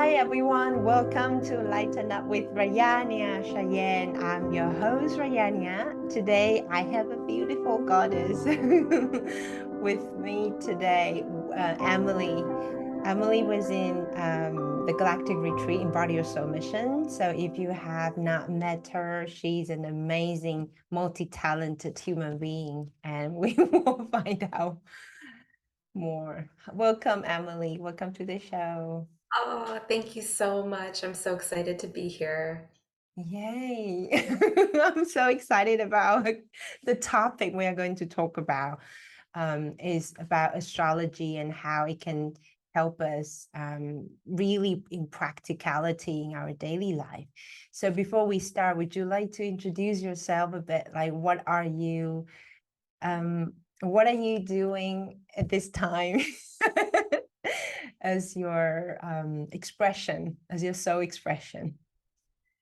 Hi everyone, welcome to Lighten Up with Rayania Cheyenne. I'm your host Rayania. Today I have a beautiful goddess with me today, Emily. Emily was in the Galactic Retreat in Body or Soul mission. So if you have not met her, she's an amazing, multi-talented human being, and we will find out more. Welcome, Emily. Welcome to the show. Oh, thank you so much. I'm so excited to be here. Yay. I'm so excited about the topic we are going to talk about is about astrology and how it can help us really in practicality in our daily life. So before we start, would you like to introduce yourself a bit? Like what are you doing at this time as your expression, as your soul expression?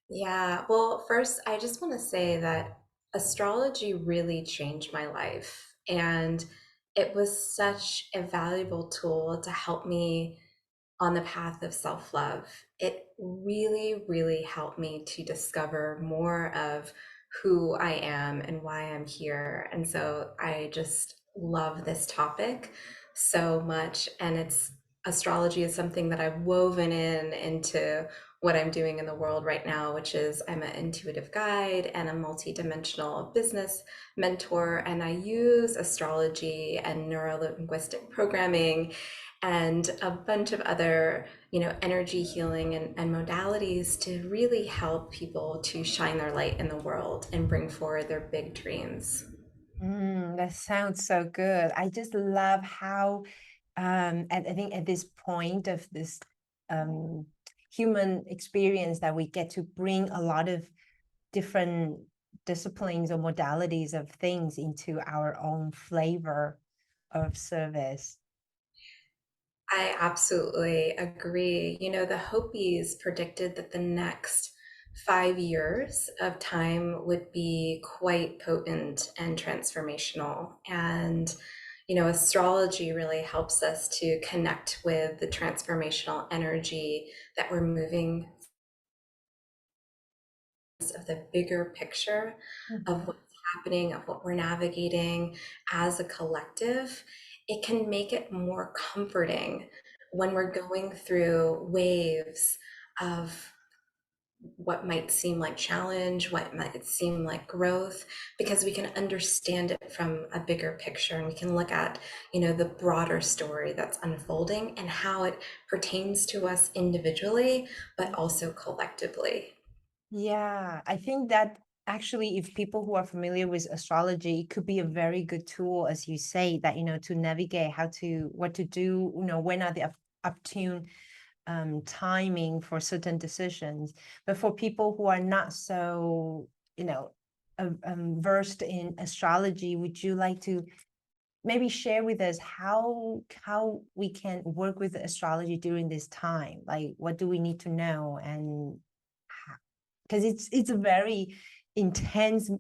Yeah, well, first, I just want to say that astrology really changed my life. And it was such a valuable tool to help me on the path of self-love. It really, really helped me to discover more of who I am and why I'm here. And so I just love this topic so much. And it's astrology is something that I've woven into what I'm doing in the world right now, which is I'm an intuitive guide and a multidimensional business mentor. And I use astrology and neuro-linguistic programming and a bunch of other, energy healing and modalities to really help people to shine their light in the world and bring forward their big dreams. That sounds so good. I just love how, I think at this point of this um, human experience that we get to bring a lot of different disciplines or modalities of things into our own flavor of service. I absolutely agree. The Hopis predicted that the next 5 years of time would be quite potent and transformational. And, astrology really helps us to connect with the transformational energy that we're moving of the bigger picture of what's happening, of what we're navigating as a collective. It can make it more comforting when we're going through waves of what might seem like challenge, what might seem like growth, because we can understand it from a bigger picture and we can look at, the broader story that's unfolding and how it pertains to us individually, but also collectively. Yeah, I think that actually, if people who are familiar with astrology, it could be a very good tool, as you say, that, to navigate what to do, when are the opportune timing for certain decisions. But for people who are not so, versed in astrology, would you like to maybe share with us how we can work with astrology during this time? Like, what do we need to know, and because it's a very intense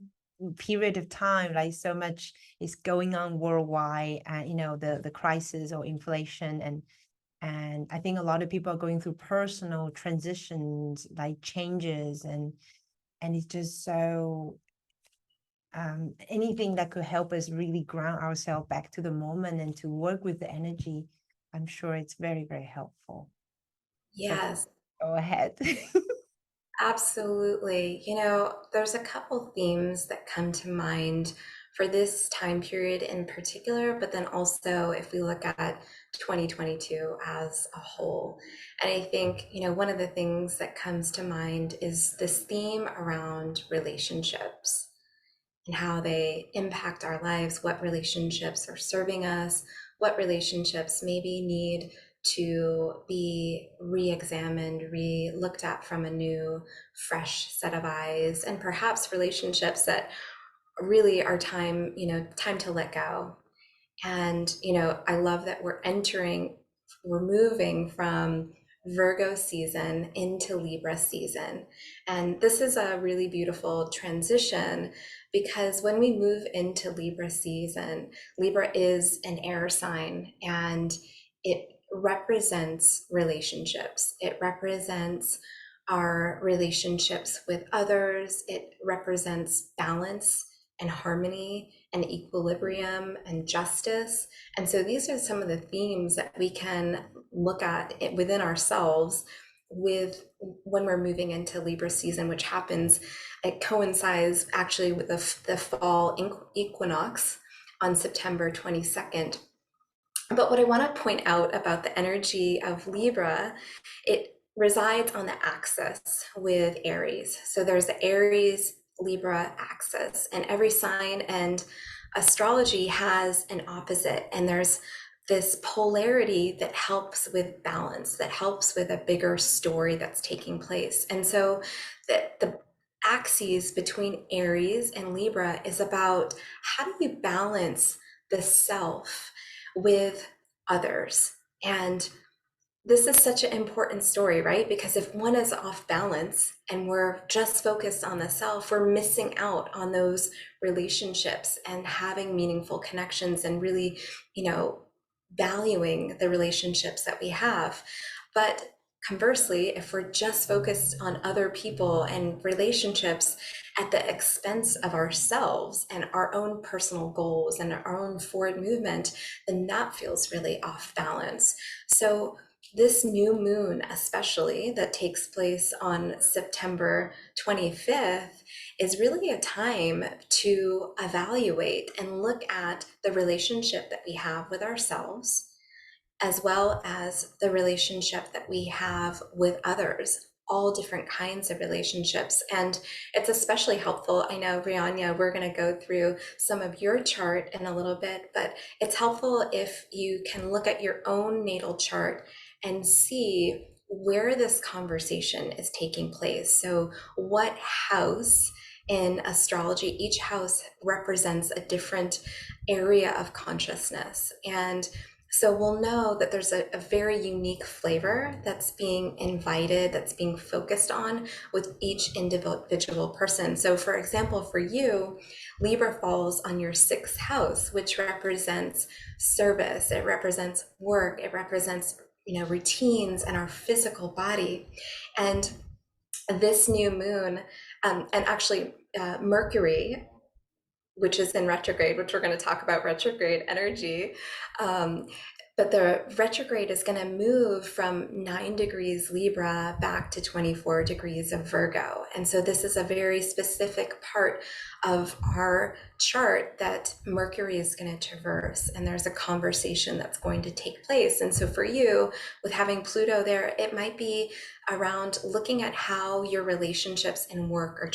period of time, like so much is going on worldwide, and the crisis or inflation, and I think a lot of people are going through personal transitions, like changes, and it's just so anything that could help us really ground ourselves back to the moment and to work with the energy. I'm sure it's very, very helpful. So Yes. go ahead. Absolutely. There's a couple themes that come to mind for this time period in particular, but then also if we look at 2022 as a whole. And I think, one of the things that comes to mind is this theme around relationships and how they impact our lives, what relationships are serving us, what relationships maybe need to be re-examined, re-looked at from a new, fresh set of eyes, and perhaps relationships that really are time to let go. And, I love that we're moving from Virgo season into Libra season. And this is a really beautiful transition because when we move into Libra season, Libra is an air sign and it represents relationships. It represents our relationships with others. It represents balance and harmony and equilibrium and justice. And so these are some of the themes that we can look at within ourselves with when we're moving into Libra season, which happens, it coincides actually with the fall equinox on September 22nd. But what I want to point out about the energy of Libra, it resides on the axis with Aries. So there's the Aries Libra axis, and every sign and astrology has an opposite. And there's this polarity that helps with balance, that helps with a bigger story that's taking place. And so the axes between Aries and Libra is about how do you balance the self with others. And this is such an important story, right? Because if one is off balance and we're just focused on the self, we're missing out on those relationships and having meaningful connections and really, valuing the relationships that we have. But conversely, if we're just focused on other people and relationships at the expense of ourselves and our own personal goals and our own forward movement, then that feels really off balance. So this new moon, especially that takes place on September 25th, is really a time to evaluate and look at the relationship that we have with ourselves, as well as the relationship that we have with others, all different kinds of relationships. And it's especially helpful. I know, Rayania, we're going to go through some of your chart in a little bit, but it's helpful if you can look at your own natal chart and see where this conversation is taking place. So, what house in astrology, each house represents a different area of consciousness. And so we'll know that there's a very unique flavor that's being invited, that's being focused on with each individual person. So for example, for you, Libra falls on your 6th house, which represents service. It represents work. It represents, routines and our physical body. And this new moon, and actually Mercury, which is in retrograde, which we're going to talk about retrograde energy. But the retrograde is going to move from 9 degrees Libra back to 24 degrees of Virgo. And so this is a very specific part of our chart that Mercury is going to traverse. And there's a conversation that's going to take place. And so for you, with having Pluto there, it might be around looking at how your relationships and work are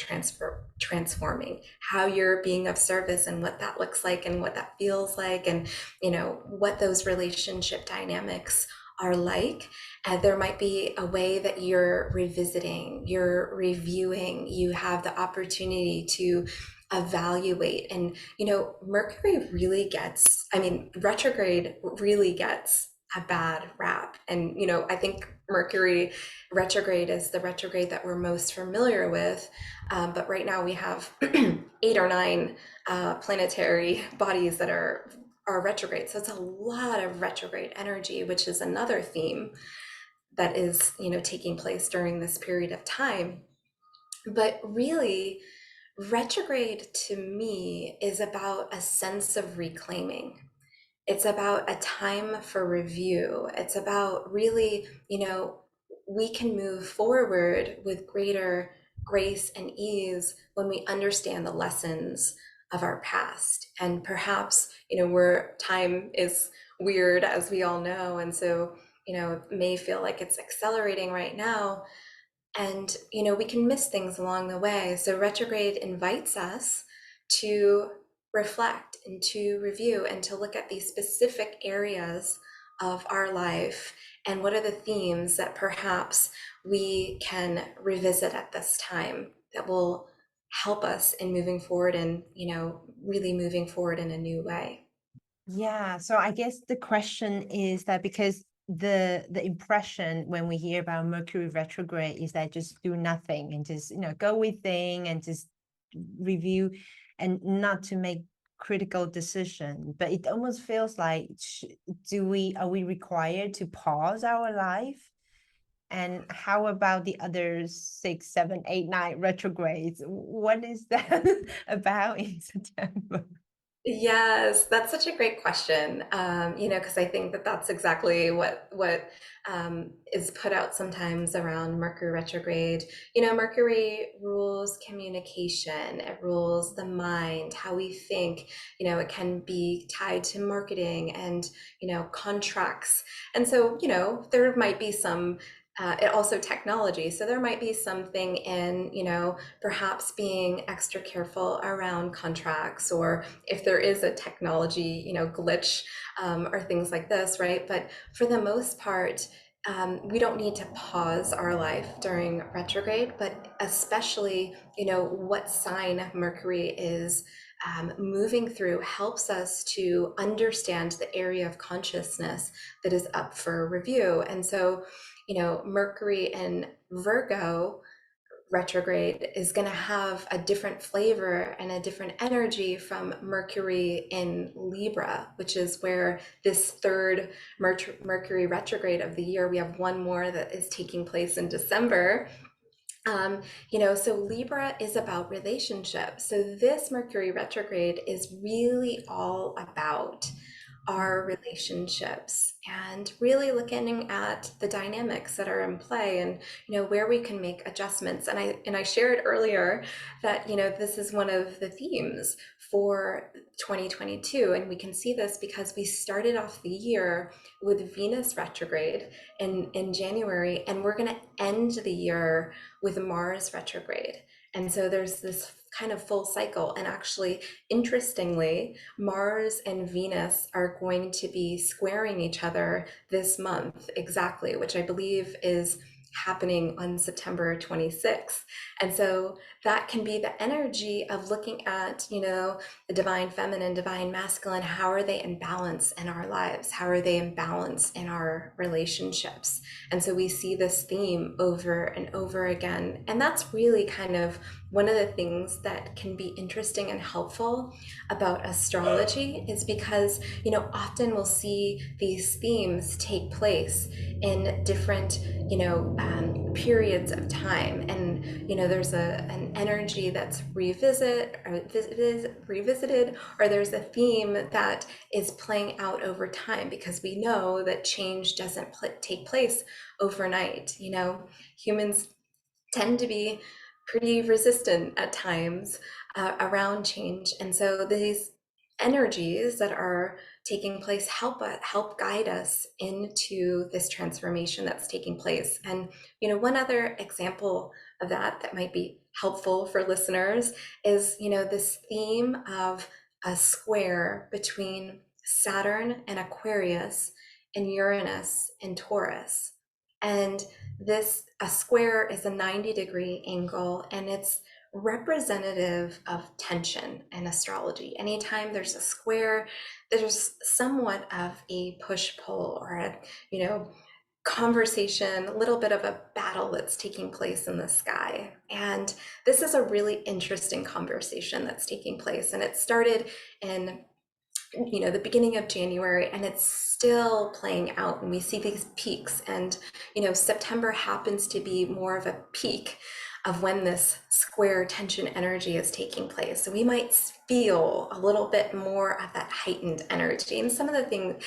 transforming, how you're being of service and what that looks like and what that feels like, and what those relationship dynamics are like. And there might be a way that you're revisiting, you're reviewing, you have the opportunity to evaluate. And Mercury really gets, retrograde really gets a bad rap. And I think Mercury retrograde is the retrograde that we're most familiar with, but right now we have 8 or 9 planetary bodies that are retrograde. So it's a lot of retrograde energy, which is another theme that is taking place during this period of time. But really, retrograde to me is about a sense of reclaiming. It's about a time for review. It's about really, we can move forward with greater grace and ease when we understand the lessons of our past. And perhaps, where time is weird, as we all know. And so, it may feel like it's accelerating right now. And, we can miss things along the way. So retrograde invites us to reflect and to review and to look at these specific areas of our life and what are the themes that perhaps we can revisit at this time that will help us in moving forward and, really moving forward in a new way. Yeah, so I guess the question is that because the impression when we hear about Mercury retrograde is that just do nothing and just go within and just review and not to make critical decision, but it almost feels like, are we required to pause our life? And how about the other 6, 7, 8, 9 retrogrades? What is that about in September? Yes, that's such a great question. Because I think that that's exactly what is put out sometimes around Mercury retrograde. Mercury rules communication, it rules the mind, how we think. It can be tied to marketing and contracts. And so, there might be some. It also technology. So there might be something in, perhaps being extra careful around contracts, or if there is a technology, glitch, or things like this, right? But for the most part, we don't need to pause our life during retrograde, but especially, what sign Mercury is moving through helps us to understand the area of consciousness that is up for review. And so, Mercury in Virgo retrograde is going to have a different flavor and a different energy from Mercury in Libra, which is where this third Mercury retrograde of the year, we have one more that is taking place in December. So Libra is about relationships. So this Mercury retrograde is really all about our relationships and really looking at the dynamics that are in play, and where we can make adjustments. And I shared earlier that this is one of the themes for 2022, and we can see this because we started off the year with Venus retrograde in January, and we're going to end the year with Mars retrograde. And so there's this kind of full cycle. And actually, interestingly, Mars and Venus are going to be squaring each other this month exactly, which I believe is happening on September 26th. And so that can be the energy of looking at, the divine feminine, divine masculine. How are they in balance in our lives? How are they in balance in our relationships? And so we see this theme over and over again. And that's really kind of one of the things that can be interesting and helpful about astrology, is because, often we'll see these themes take place in different, periods of time. And, there's an energy that's revisited, or there's a theme that is playing out over time, because we know that change doesn't take place overnight. Humans tend to be pretty resistant at times around change. And so these energies that are taking place help guide us into this transformation that's taking place. And one other example of that might be helpful for listeners is this theme of a square between Saturn and Aquarius and Uranus and Taurus. And a square is a 90-degree angle, and it's representative of tension in astrology. Anytime there's a square, there's somewhat of a push-pull, or a conversation, a little bit of a battle that's taking place in the sky. And this is a really interesting conversation that's taking place, and it started in the beginning of January, and it's still playing out, and we see these peaks. And September happens to be more of a peak of when this square tension energy is taking place. So we might feel a little bit more of that heightened energy. And some of the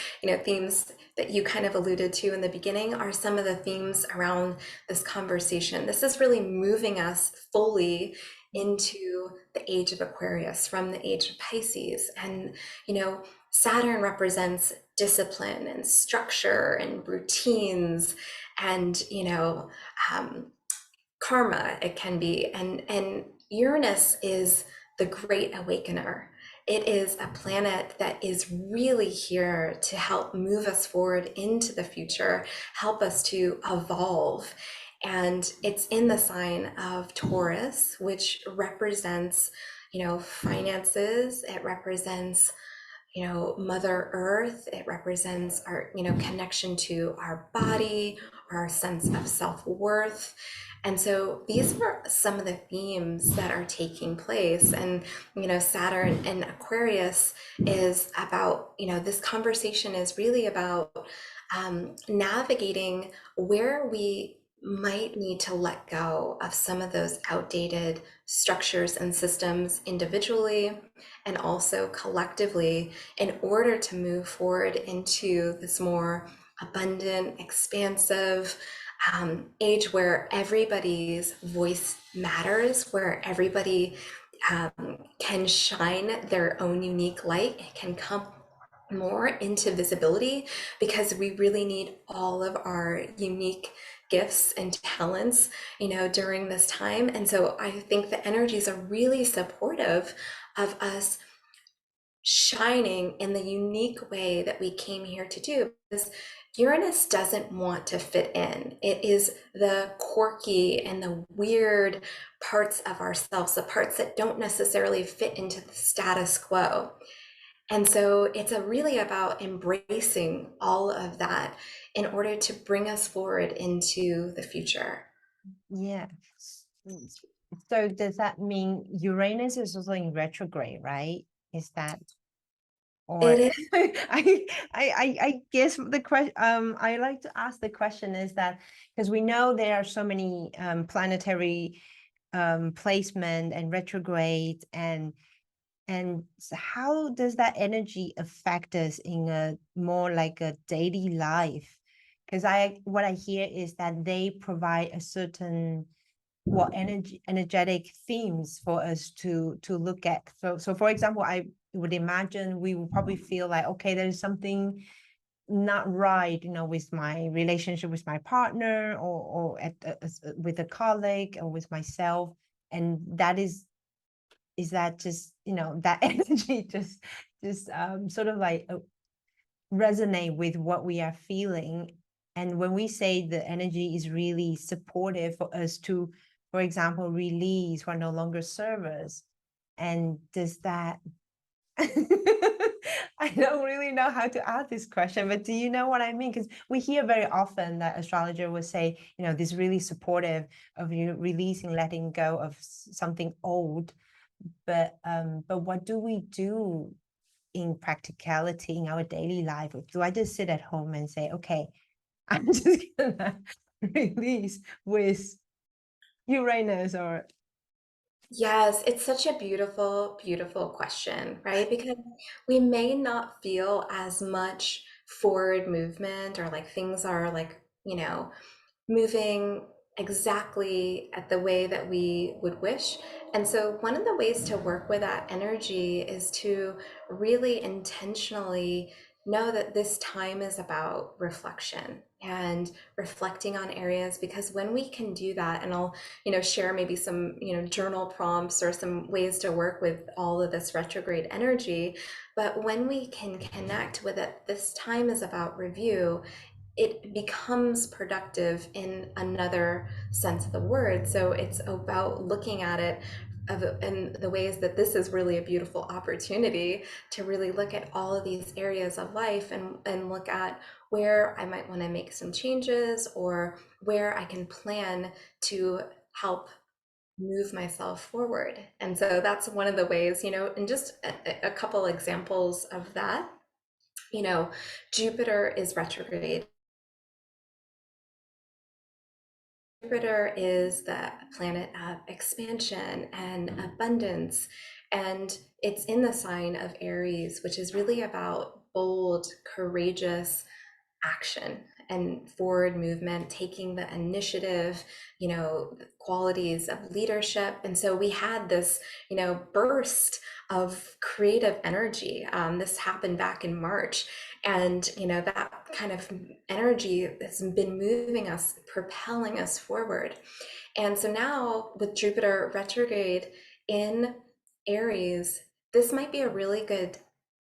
themes that you kind of alluded to in the beginning are some of the themes around this conversation. This is really moving us fully into the age of Aquarius from the age of Pisces. And Saturn represents discipline and structure and routines, and karma, it can be. And Uranus is the great awakener. It is a planet that is really here to help move us forward into the future, help us to evolve. And it's in the sign of Taurus, which represents, finances. It represents, Mother Earth. It represents our, connection to our body, our sense of self-worth. And so these are some of the themes that are taking place. And, Saturn in Aquarius is about, this conversation is really about navigating where we might need to let go of some of those outdated structures and systems individually and also collectively in order to move forward into this more abundant, expansive age where everybody's voice matters, where everybody can shine their own unique light, can come more into visibility because we really need all of our unique gifts and talents during this time. And so I think the energies are really supportive of us shining in the unique way that we came here to do, because Uranus doesn't want to fit in. It is the quirky and the weird parts of ourselves, the parts that don't necessarily fit into the status quo. And so it's really about embracing all of that in order to bring us forward into the future. Yeah. So does that mean Uranus is also in retrograde, right? Is that, or It is. I guess the question I like to ask the question is that because we know there are so many planetary placement and retrograde, and so how does that energy affect us in a more like a daily life? Because what I hear is that they provide a certain energetic themes for us to look at. So for example, I would imagine we will probably feel like, okay, there's something not right, with my relationship with my partner, or with a colleague, or with myself, and that is that just that energy just sort of like resonate with what we are feeling. And when we say the energy is really supportive for us to, for example, release what no longer serve us, and does that I don't really know how to ask this question, but do you know what I mean? Because we hear very often that astrologer will say, this really supportive of you releasing, letting go of something old. But what do we do in practicality in our daily life? Do I just sit at home and say, okay, I'm just gonna release with Uranus, or Yes, it's such a beautiful, beautiful question, right? Because we may not feel as much forward movement or like things are like, moving exactly at the way that we would wish. And so, one of the ways to work with that energy is to really intentionally know that this time is about reflection and reflecting on areas, because when we can do that, and I'll share maybe some journal prompts or some ways to work with all of this retrograde energy, but when we can connect with it, this time is about review, it becomes productive in another sense of the word. So it's about looking at it in the ways that this is really a beautiful opportunity to really look at all of these areas of life, and look at where I might want to make some changes, or where I can plan to help move myself forward. And so that's one of the ways, and just a couple examples of that. Jupiter is retrograde. Jupiter is the planet of expansion and abundance, and it's in the sign of Aries, which is really about bold, courageous action and forward movement, taking the initiative, qualities of leadership. And so we had this, burst of creative energy. This happened back in March. And, that kind of energy has been moving us, propelling us forward. And so now with Jupiter retrograde in Aries, this might be a really good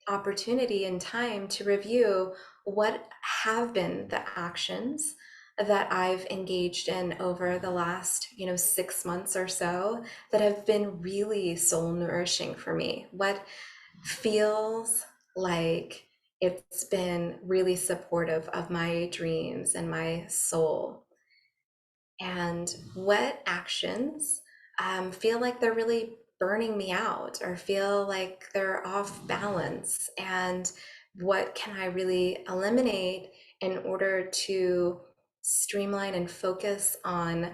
opportunity and time to review what have been the actions that I've engaged in over the last, 6 months or so that have been really soul nourishing for me. What feels like it's been really supportive of my dreams and my soul. And what actions feel like they're really burning me out or feel like they're off balance? And what can I really eliminate in order to streamline and focus on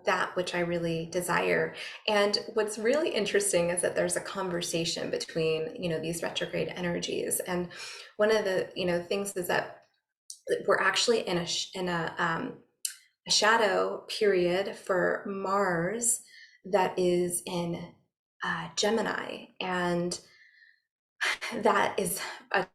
that which I really desire? And what's really interesting is that there's a conversation between, these retrograde energies. And one of the, things is that we're actually in a shadow period for Mars that is in Gemini, and that is about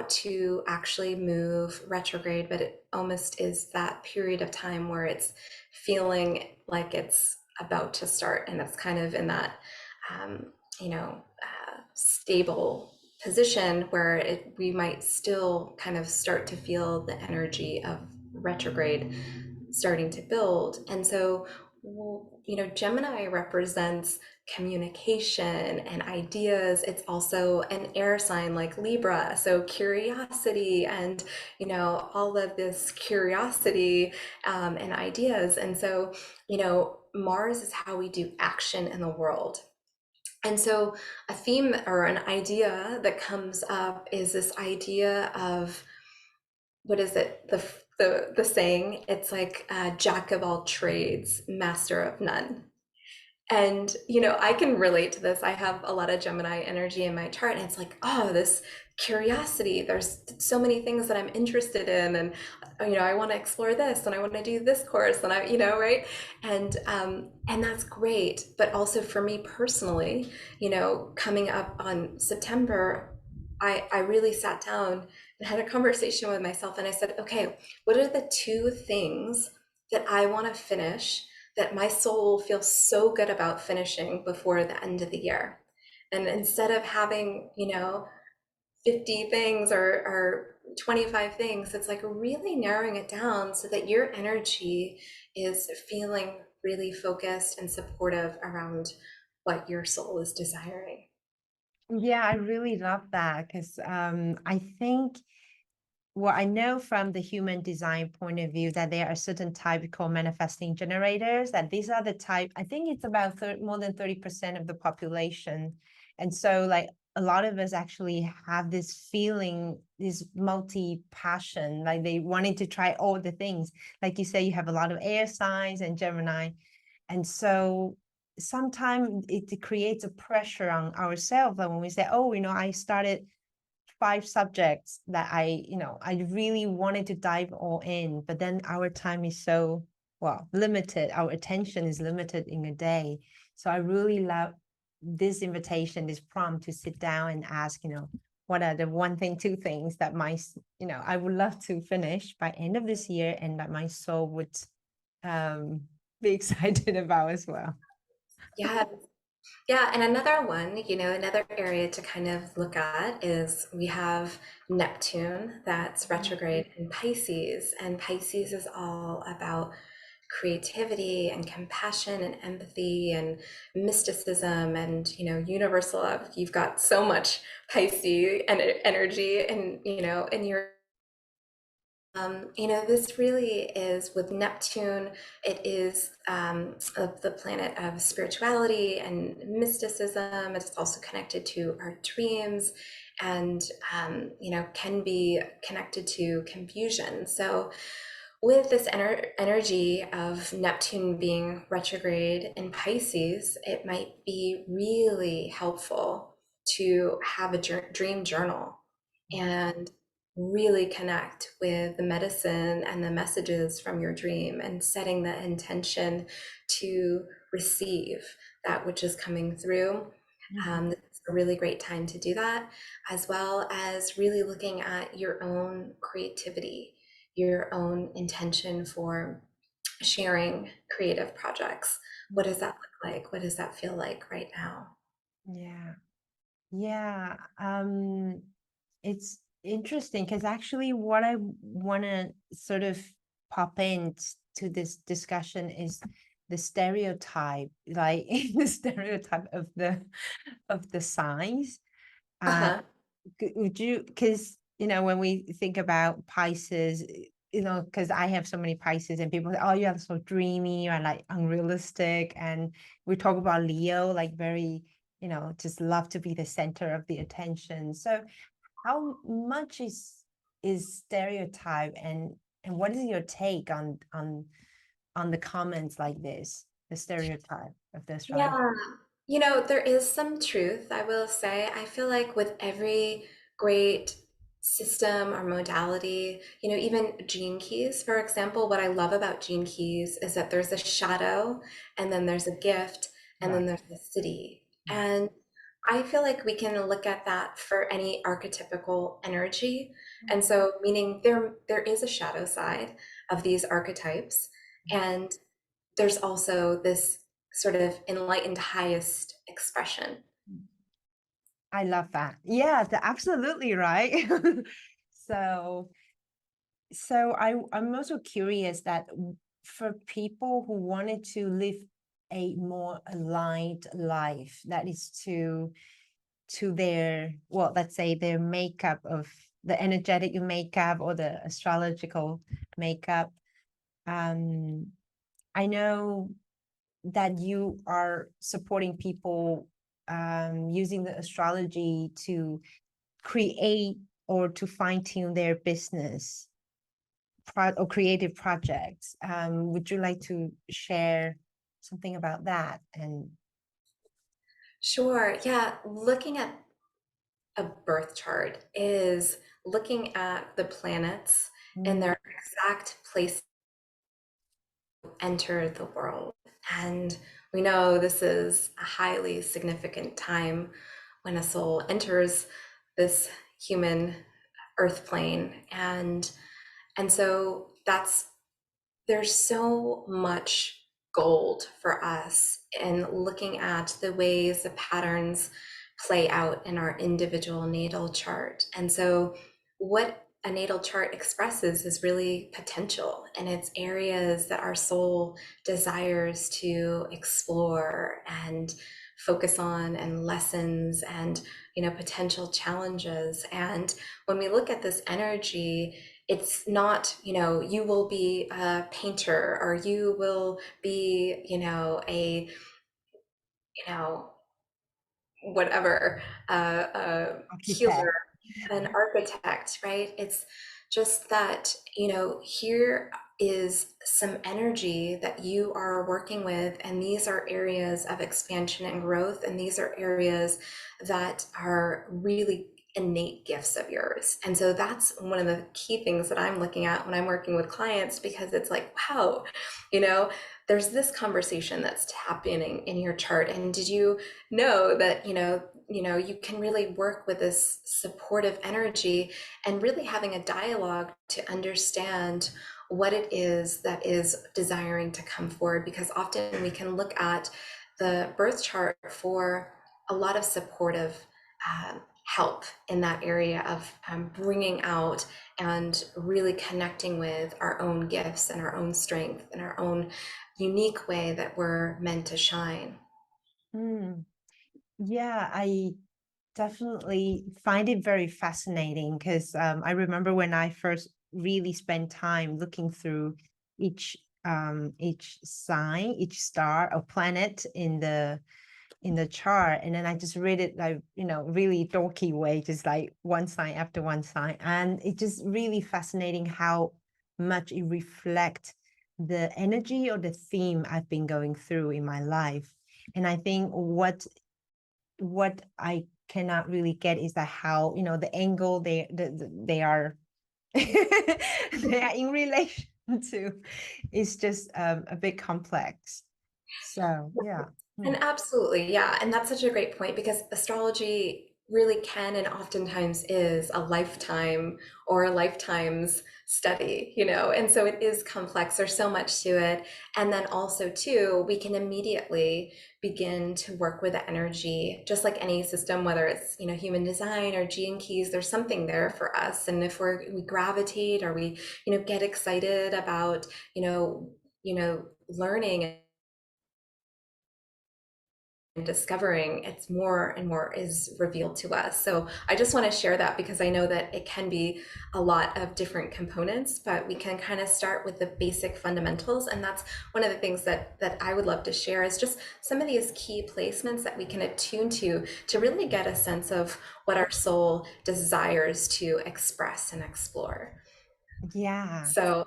to actually move retrograde, but it almost is that period of time where it's feeling like it's about to start, and it's kind of in that um, stable position where we might still kind of start to feel the energy of retrograde starting to build. And so, Gemini represents communication and ideas. It's also an air sign like Libra, so curiosity and, all of this curiosity and ideas. And so, Mars is how we do action in the world. And so, a theme or an idea that comes up is this idea of, what is it, the saying, it's like jack of all trades, master of none. And I can relate to this. I have a lot of Gemini energy in my chart, and it's like, oh, this curiosity, there's so many things that I'm interested in, and I want to explore this, and I want to do this course, and right. And that's great. But also for me personally, coming up on September, I really sat down and had a conversation with myself, and I said, okay, what are the two things that I want to finish, that my soul feels so good about finishing before the end of the year? And instead of having, 50 things or 25 things, it's like really narrowing it down so that your energy is feeling really focused and supportive around what your soul is desiring. Yeah, I really love that because I think, well, I know from the human design point of view that there are certain type called manifesting generators, that these are the type, I think it's about more than 30% of the population. And so like a lot of us actually have this feeling, this multi-passion, like they wanted to try all the things. Like you say, you have a lot of air signs and Gemini. And so sometimes it creates a pressure on ourselves that when we say, oh, I started 5 subjects that I really wanted to dive all in, but then our time is so, well, limited. Our attention is limited in a day. So I really love this invitation, this prompt to sit down and ask, what are the one thing, two things that I would love to finish by end of this year and that my soul would um, be excited about as well. Yeah. Yeah, and another one, another area to kind of look at is we have Neptune that's retrograde in Pisces, and Pisces is all about creativity and compassion and empathy and mysticism and universal love. You've got so much Pisces and energy and in your this really is with Neptune. It is the planet of spirituality and mysticism. It's also connected to our dreams, and can be connected to confusion. So, with this energy of Neptune being retrograde in Pisces, it might be really helpful to have a dream journal and really connect with the medicine and the messages from your dream, and setting the intention to receive that which is coming through. It's a really great time to do that, as well as really looking at your own creativity, your own intention for sharing creative projects. What does that look like? What does that feel like right now? Yeah. Yeah. It's interesting because actually what I want to sort of pop into this discussion is the stereotype, like the stereotype of the signs. Uh, Uh-huh. would you, because when we think about Pisces, because I have so many Pisces and people say, oh, you're so dreamy or like unrealistic. And we talk about Leo, like very, just love to be the center of the attention. So how much is stereotype, and what is your take on the comments like this, the stereotype of the astrology? Yeah, there is some truth, I will say. I feel like with every great system or modality, even gene keys, for example, what I love about gene keys is that there's a shadow, and then there's a gift, and Right. then there's a city. And I feel like we can look at that for any archetypical energy. And so, meaning there is a shadow side of these archetypes. And there's also this sort of enlightened highest expression. I love that. Yeah, absolutely right. So, I'm also curious that for people who wanted to live a more aligned life, that is to their, well, let's say their makeup of the energetic makeup or the astrological makeup. Um, I know that you are supporting people using the astrology to create or to fine tune their business or creative projects. Would you like to share something about that? And Sure. Yeah. Looking at a birth chart is looking at the planets in mm, their exact place to enter the world. And we know this is a highly significant time when a soul enters this human earth plane. And so there's so much gold for us in looking at the ways the patterns play out in our individual natal chart. And so, what a natal chart expresses is really potential, and it's areas that our soul desires to explore and focus on, and lessons, and potential challenges. And when we look at this energy, it's not, you will be a painter, or you will be, you know, whatever, a architect. healer, an architect, right? It's just that, here is some energy that you are working with, and these are areas of expansion and growth, and these are areas that are really innate gifts of yours. And so that's one of the key things that I'm looking at when I'm working with clients, because it's like, wow, you know, there's this conversation that's happening in your chart. And did you know that, you can really work with this supportive energy, and really having a dialogue to understand what it is that is desiring to come forward? Because often we can look at the birth chart for a lot of supportive help in that area of bringing out and really connecting with our own gifts and our own strength and our own unique way that we're meant to shine. Mm, yeah, I definitely find it very fascinating because I remember when I first really spent time looking through each sign, each star or planet in the chart, and then I just read it like really dorky way, just like one sign after one sign, and it just really fascinating how much it reflects the energy or the theme I've been going through in my life. And I think what I cannot really get is that how the angle they are they are in relation to is just a bit complex. So yeah. Hmm. And absolutely, yeah. And that's such a great point, because astrology really can and oftentimes is a lifetime or a lifetime's study, and so it is complex. There's so much to it. And then also, too, we can immediately begin to work with the energy, just like any system, whether it's, human design or gene keys, there's something there for us. And if we gravitate, or we, get excited about, learning discovering, it's more and more is revealed to us. So I just want to share that because I know that it can be a lot of different components, but we can kind of start with the basic fundamentals. And that's one of the things that I would love to share is just some of these key placements that we can attune to really get a sense of what our soul desires to express and explore. Yeah. So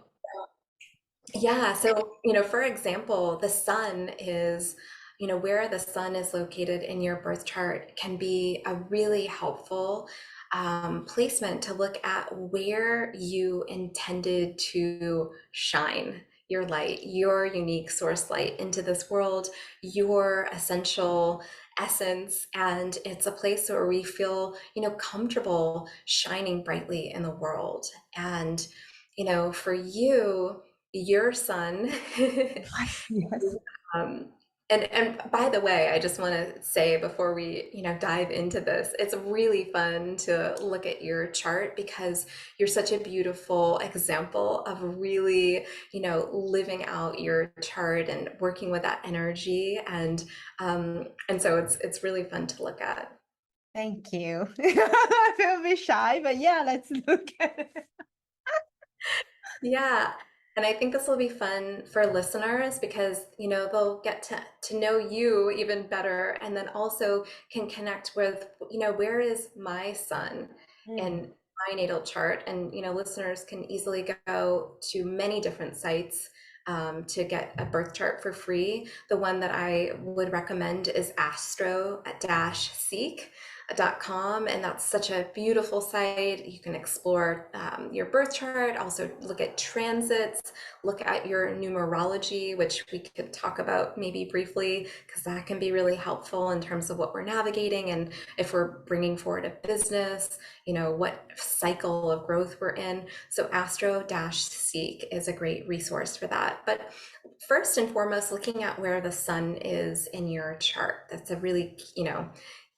yeah, so for example, the sun is, where the sun is located in your birth chart can be a really helpful placement to look at where you intended to shine your light, your unique source light into this world, your essential essence. And it's a place where we feel, comfortable shining brightly in the world. And, for you, your son. Yes. um, and by the way, I just want to say before we dive into this, it's really fun to look at your chart because you're such a beautiful example of really living out your chart and working with that energy, and so it's really fun to look at. Thank you. I feel a bit shy, but yeah, let's look at it. Yeah. And I think this will be fun for listeners because, they'll get to know you even better and then also can connect with, where is my sun Mm. in my natal chart? And, listeners can easily go to many different sites to get a birth chart for free. The one that I would recommend is astro-seek.com, and that's such a beautiful site. You can explore your birth chart, also look at transits, look at your numerology, which we could talk about maybe briefly because that can be really helpful in terms of what we're navigating and if we're bringing forward a business, what cycle of growth we're in. So astro-seek is a great resource for that. But first and foremost, looking at where the sun is in your chart, that's a really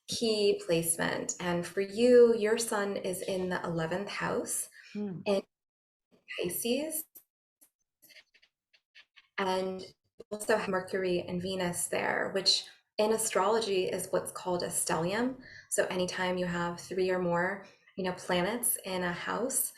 key placement. And for you, your sun is in the 11th house Mm. in Pisces, and you also have Mercury and Venus there, which in astrology is what's called a stellium. So anytime you have three or more, planets in a house,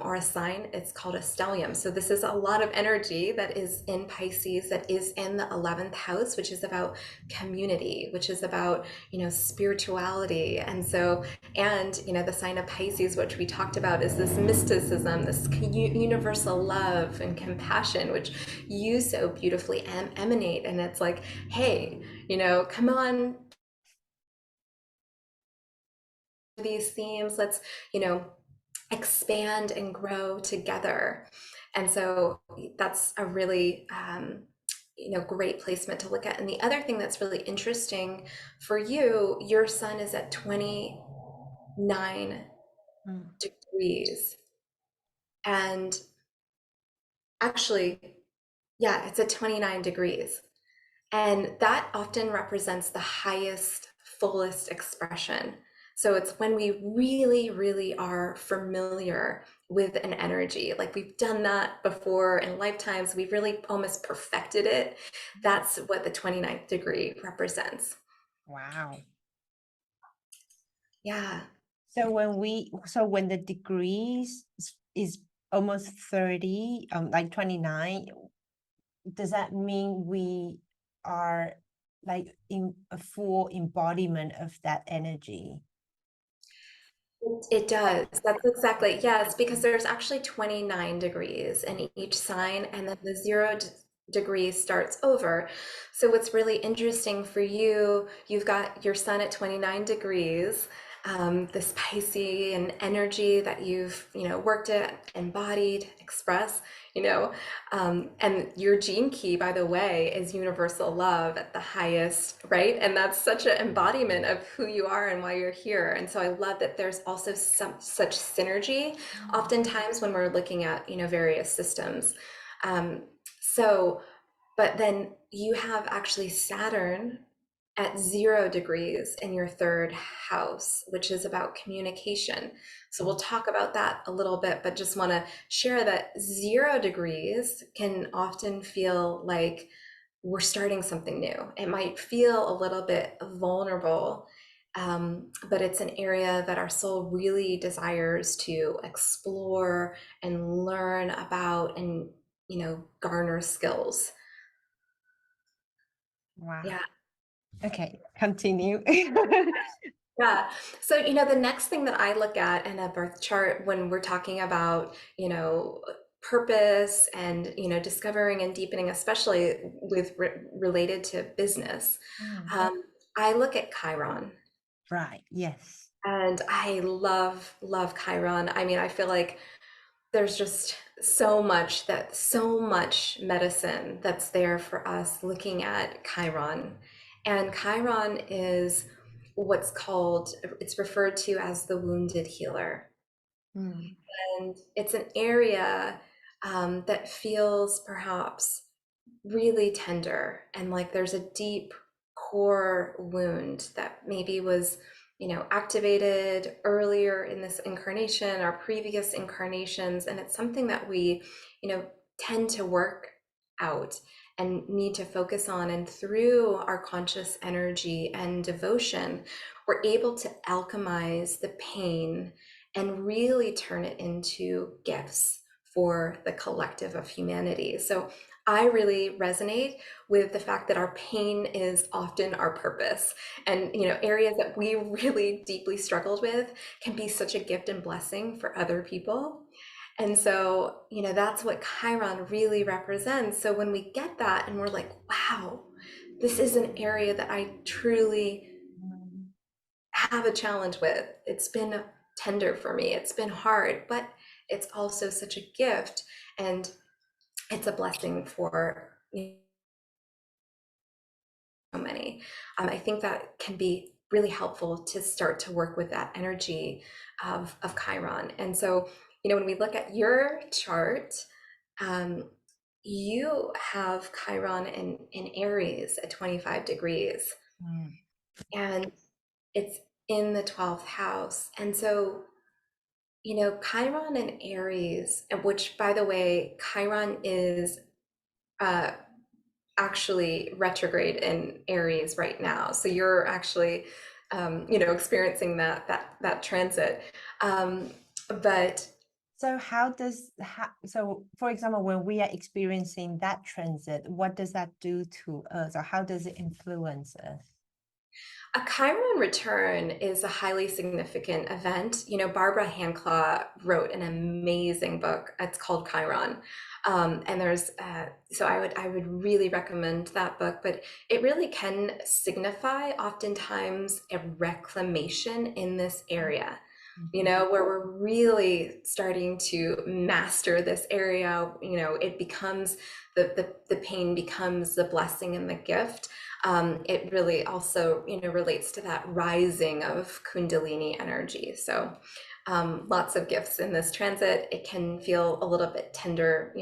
or a sign, it's called a stellium. So this is a lot of energy that is in Pisces, that is in the 11th house, which is about community, which is about, spirituality. And so, and, the sign of Pisces, which we talked about, is this mysticism, this universal love and compassion, which you so beautifully emanate. And it's like, hey, come on, these themes, let's, you know, expand and grow together. And so that's a really great placement to look at. And the other thing that's really interesting for you, your sun is at 29 Mm. degrees. And actually, yeah, it's at 29 degrees. And that often represents the highest, fullest expression. So it's when we really, really are familiar with an energy, like we've done that before in lifetimes, we've really almost perfected it. That's what the 29th degree represents. Wow. Yeah. So when the degrees is almost 30, like 29, does that mean we are like in a full embodiment of that energy? It does. That's exactly, yes, because there's actually 29 degrees in each sign, and then the degree starts over. So what's really interesting for you, you've got your sun at 29 degrees, this Piscean energy that you've, worked at, embodied, express, you know, and your gene key, by the way, is universal love at the highest, right? And that's such an embodiment of who you are and why you're here. And so I love that there's also such synergy, oftentimes when we're looking at, various systems. Um, so, but then you have actually Saturn at 0 degrees in your third house, which is about communication. So we'll talk about that a little bit, but just want to share that 0 degrees can often feel like we're starting something new. It might feel a little bit vulnerable, but it's an area that our soul really desires to explore and learn about and, garner skills. Wow. Yeah. Okay, continue. Yeah. So, the next thing that I look at in a birth chart when we're talking about, purpose and, discovering and deepening, especially with related to business, Mm. I look at Chiron. Right, yes. And I love Chiron. I mean, I feel like there's just so much medicine that's there for us looking at Chiron. And Chiron is it's referred to as the wounded healer. Mm. And it's an area that feels perhaps really tender, and like there's a deep core wound that maybe was, activated earlier in this incarnation or previous incarnations, and it's something that we, you know tend to work out and need to focus on. And through our conscious energy and devotion, we're able to alchemize the pain and really turn it into gifts for the collective of humanity. So I really resonate with the fact that our pain is often our purpose. And, areas that we really deeply struggled with can be such a gift and blessing for other people. And so, that's what Chiron really represents. So when we get that and we're like, wow, this is an area that I truly Mm. have a challenge with. It's been tender for me. It's been hard, but it's also such a gift, and it's a blessing for so many. I think that can be really helpful to start to work with that energy of Chiron. And so, when we look at your chart, um, you have Chiron in Aries at 25 degrees, Mm. and it's in the 12th house. And so, Chiron and Aries, and which, by the way, Chiron is uh, actually retrograde in Aries right now. So you're actually, experiencing that transit. But So so for example, when we are experiencing that transit, what does that do to us, or how does it influence us? a Chiron return is a highly significant event. Barbara Handclaw wrote an amazing book. It's called Chiron. And so I would really recommend that book, but it really can signify oftentimes a reclamation in this area, Mhm. where we're really starting to master this area. It becomes the pain becomes the blessing and the gift. It really also, relates to that rising of Kundalini energy. So lots of gifts in this transit. It can feel a little bit tender,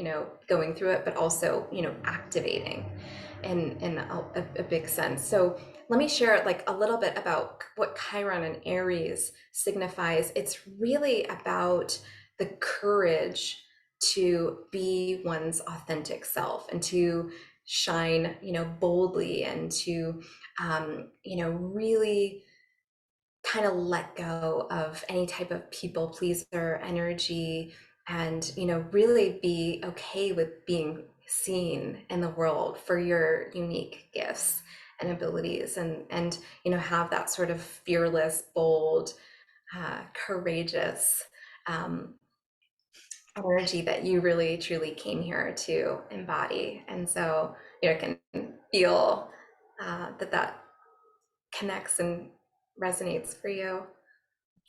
going through it, but also, activating in a big sense. So let me share like a little bit about what Chiron and Aries signifies. It's really about the courage to be one's authentic self and to shine, boldly, and to, really kind of let go of any type of people pleaser energy, and, really be okay with being seen in the world for your unique gifts and abilities, and have that sort of fearless, bold, courageous, um, energy that you really truly came here to embody. And so, I can feel that connects and resonates for you.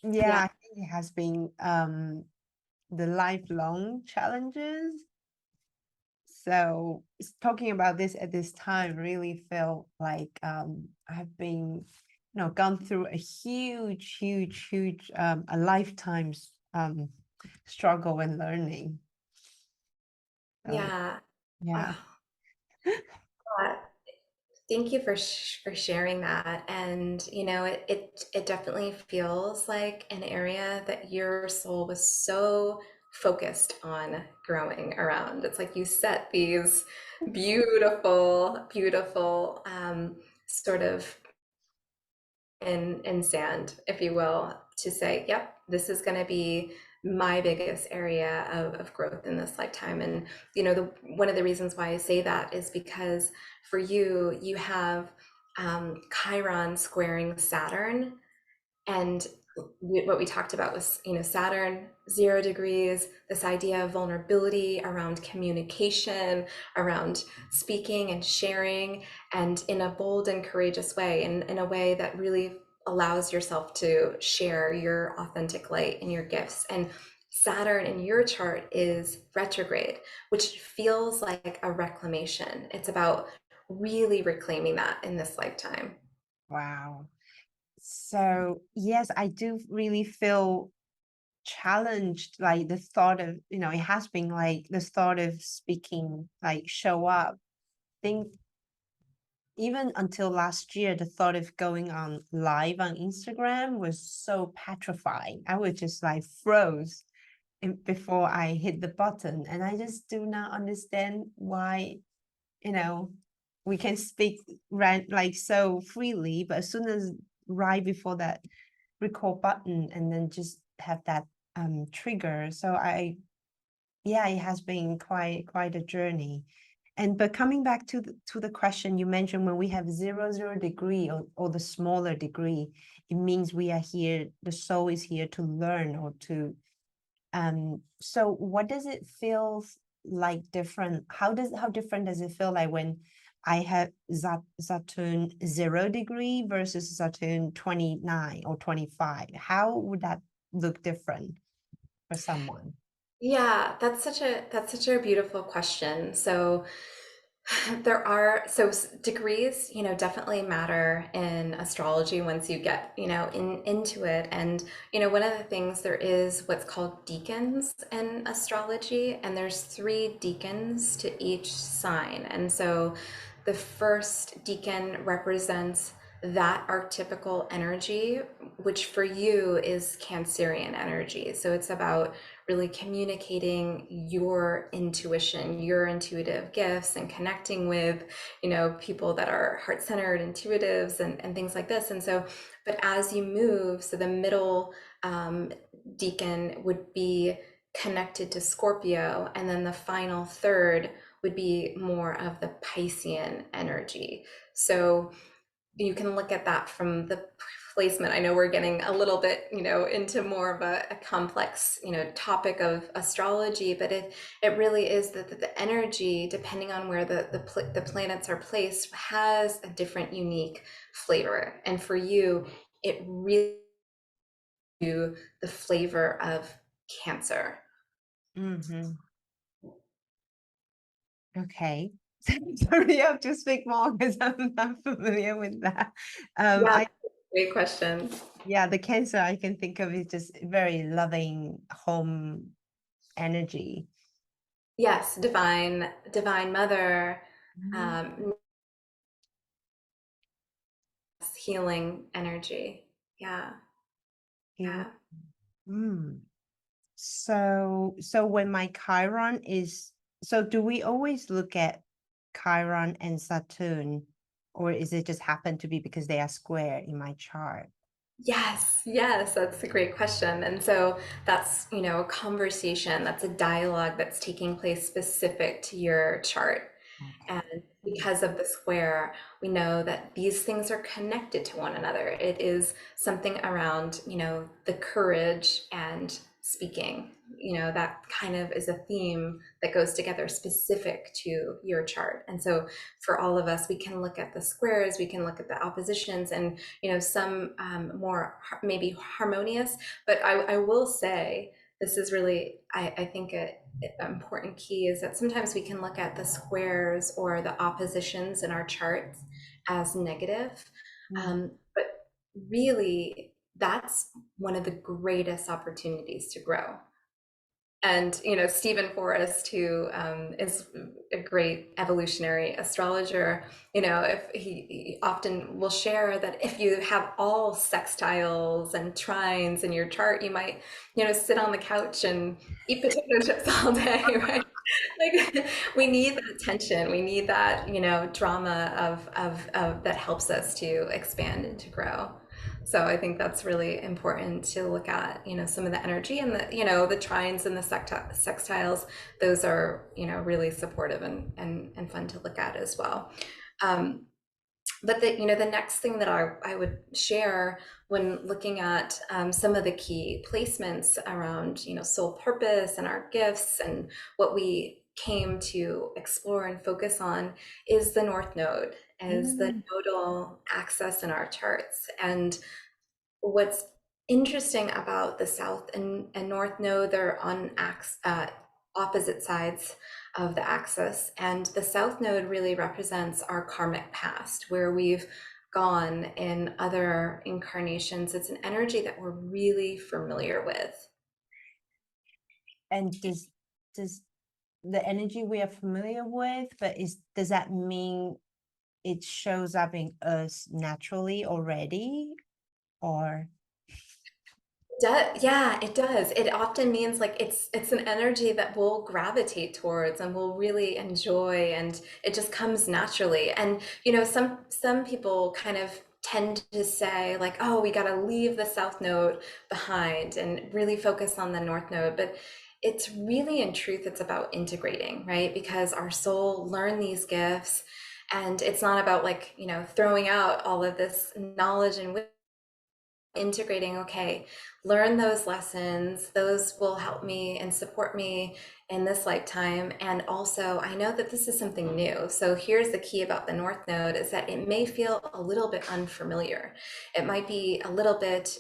Yeah, Yeah. I think it has been the lifelong challenges. So talking about this at this time really felt like I've been, gone through a huge a lifetime's struggle and learning. So Yeah. yeah. Oh, God. Thank you for sharing that. And it definitely feels like an area that your soul was so focused on growing around. It's like you set these beautiful, beautiful sort of in sand, if you will, to say, yep, this is going to be my biggest area of growth in this lifetime. And one of the reasons why I say that is because for you, you have Chiron squaring Saturn, and what we talked about was, Saturn, 0 degrees, this idea of vulnerability around communication, around speaking and sharing, and in a bold and courageous way, and in a way that really allows yourself to share your authentic light and your gifts. And Saturn in your chart is retrograde, which feels like a reclamation. It's about really reclaiming that in this lifetime. Wow. So yes, I do really feel challenged, like the thought of, it has been like the thought of speaking, like show up. Think even until last year, the thought of going on live on Instagram was so petrifying. I would just like froze before I hit the button. And I just do not understand why, you know, we can speak like so freely, but as soon as right before that record button and then just have that trigger. So yeah, it has been quite a journey. And but coming back to the question you mentioned, when we have 0 degree or the smaller degree, it means we are here, the soul is here to learn or to so what does it feel like different? How different does it feel like when I have Saturn 0 degree versus Saturn 29 or 25? How would that look different for someone? Yeah, that's such a beautiful question. So degrees, definitely matter in astrology once you get, into it. And, one of the things, there is what's called decans in astrology, and there's 3 decans to each sign. And so the first decan represents that archetypical energy, which for you is Cancerian energy. So it's about really communicating your intuition, your intuitive gifts, and connecting with, people that are heart-centered intuitives and things like this. And so, but as you move, so the middle decan would be connected to Scorpio, and then the final third would be more of the Piscean energy. So you can look at that from the placement. I know we're getting a little bit, into more of a complex, topic of astrology, but it really is that the energy, depending on where the planets are placed, has a different, unique flavor. And for you, it really the flavor of Cancer. Mm-hmm. Okay. Sorry, you have to speak more because I'm not familiar with that. Yeah, I great question. Yeah, the Cancer I can think of is just very loving home energy. Yes, divine mother, Mhm. um, healing energy. Yeah, Healing. yeah. Mm. So when my Chiron is, so do we always look at Chiron and Saturn, or is it just happen to be because they are square in my chart? Yes, yes, that's a great question. And so that's, a conversation, that's a dialogue that's taking place specific to your chart. And Okay. because of the square, we know that these things are connected to one another. It is something around, the courage and speaking. That kind of is a theme that goes together specific to your chart. And so for all of us, we can look at the squares, we can look at the oppositions, and, some more maybe harmonious. But I will say, this is really, I think, an important key is that sometimes we can look at the squares or the oppositions in our charts as negative. Mm. But really, that's one of the greatest opportunities to grow. And Stephen Forrest, who is a great evolutionary astrologer, if he often will share that if you have all sextiles and trines in your chart, you might sit on the couch and eat potato chips all day, right? Like, we need that tension, we need that drama of that helps us to expand and to grow. So I think that's really important to look at, some of the energy and the trines and the sextiles. Those are, really supportive and fun to look at as well. Um, but the next thing that I would share when looking at some of the key placements around, soul purpose and our gifts and what we came to explore and focus on is the North Node as the Mm. nodal axis in our charts. And what's interesting about the South and North Node, they're on opposite sides of the axis. And the South Node really represents our karmic past, where we've gone in other incarnations. It's an energy that we're really familiar with. And does the energy we are familiar with, but does that mean it shows up in us naturally already, or? Yeah, it does. It often means like it's an energy that we'll gravitate towards and we'll really enjoy, and it just comes naturally. And some people kind of tend to say like, oh, we got to leave the South Node behind and really focus on the North Node. But it's really, in truth, it's about integrating, right? Because our soul learned these gifts, and it's not about like, throwing out all of this knowledge and integrating. Okay, learn those lessons, those will help me and support me in this lifetime. And also, I know that this is something new, so here's the key about the North Node, is that it may feel a little bit unfamiliar. It might be a little bit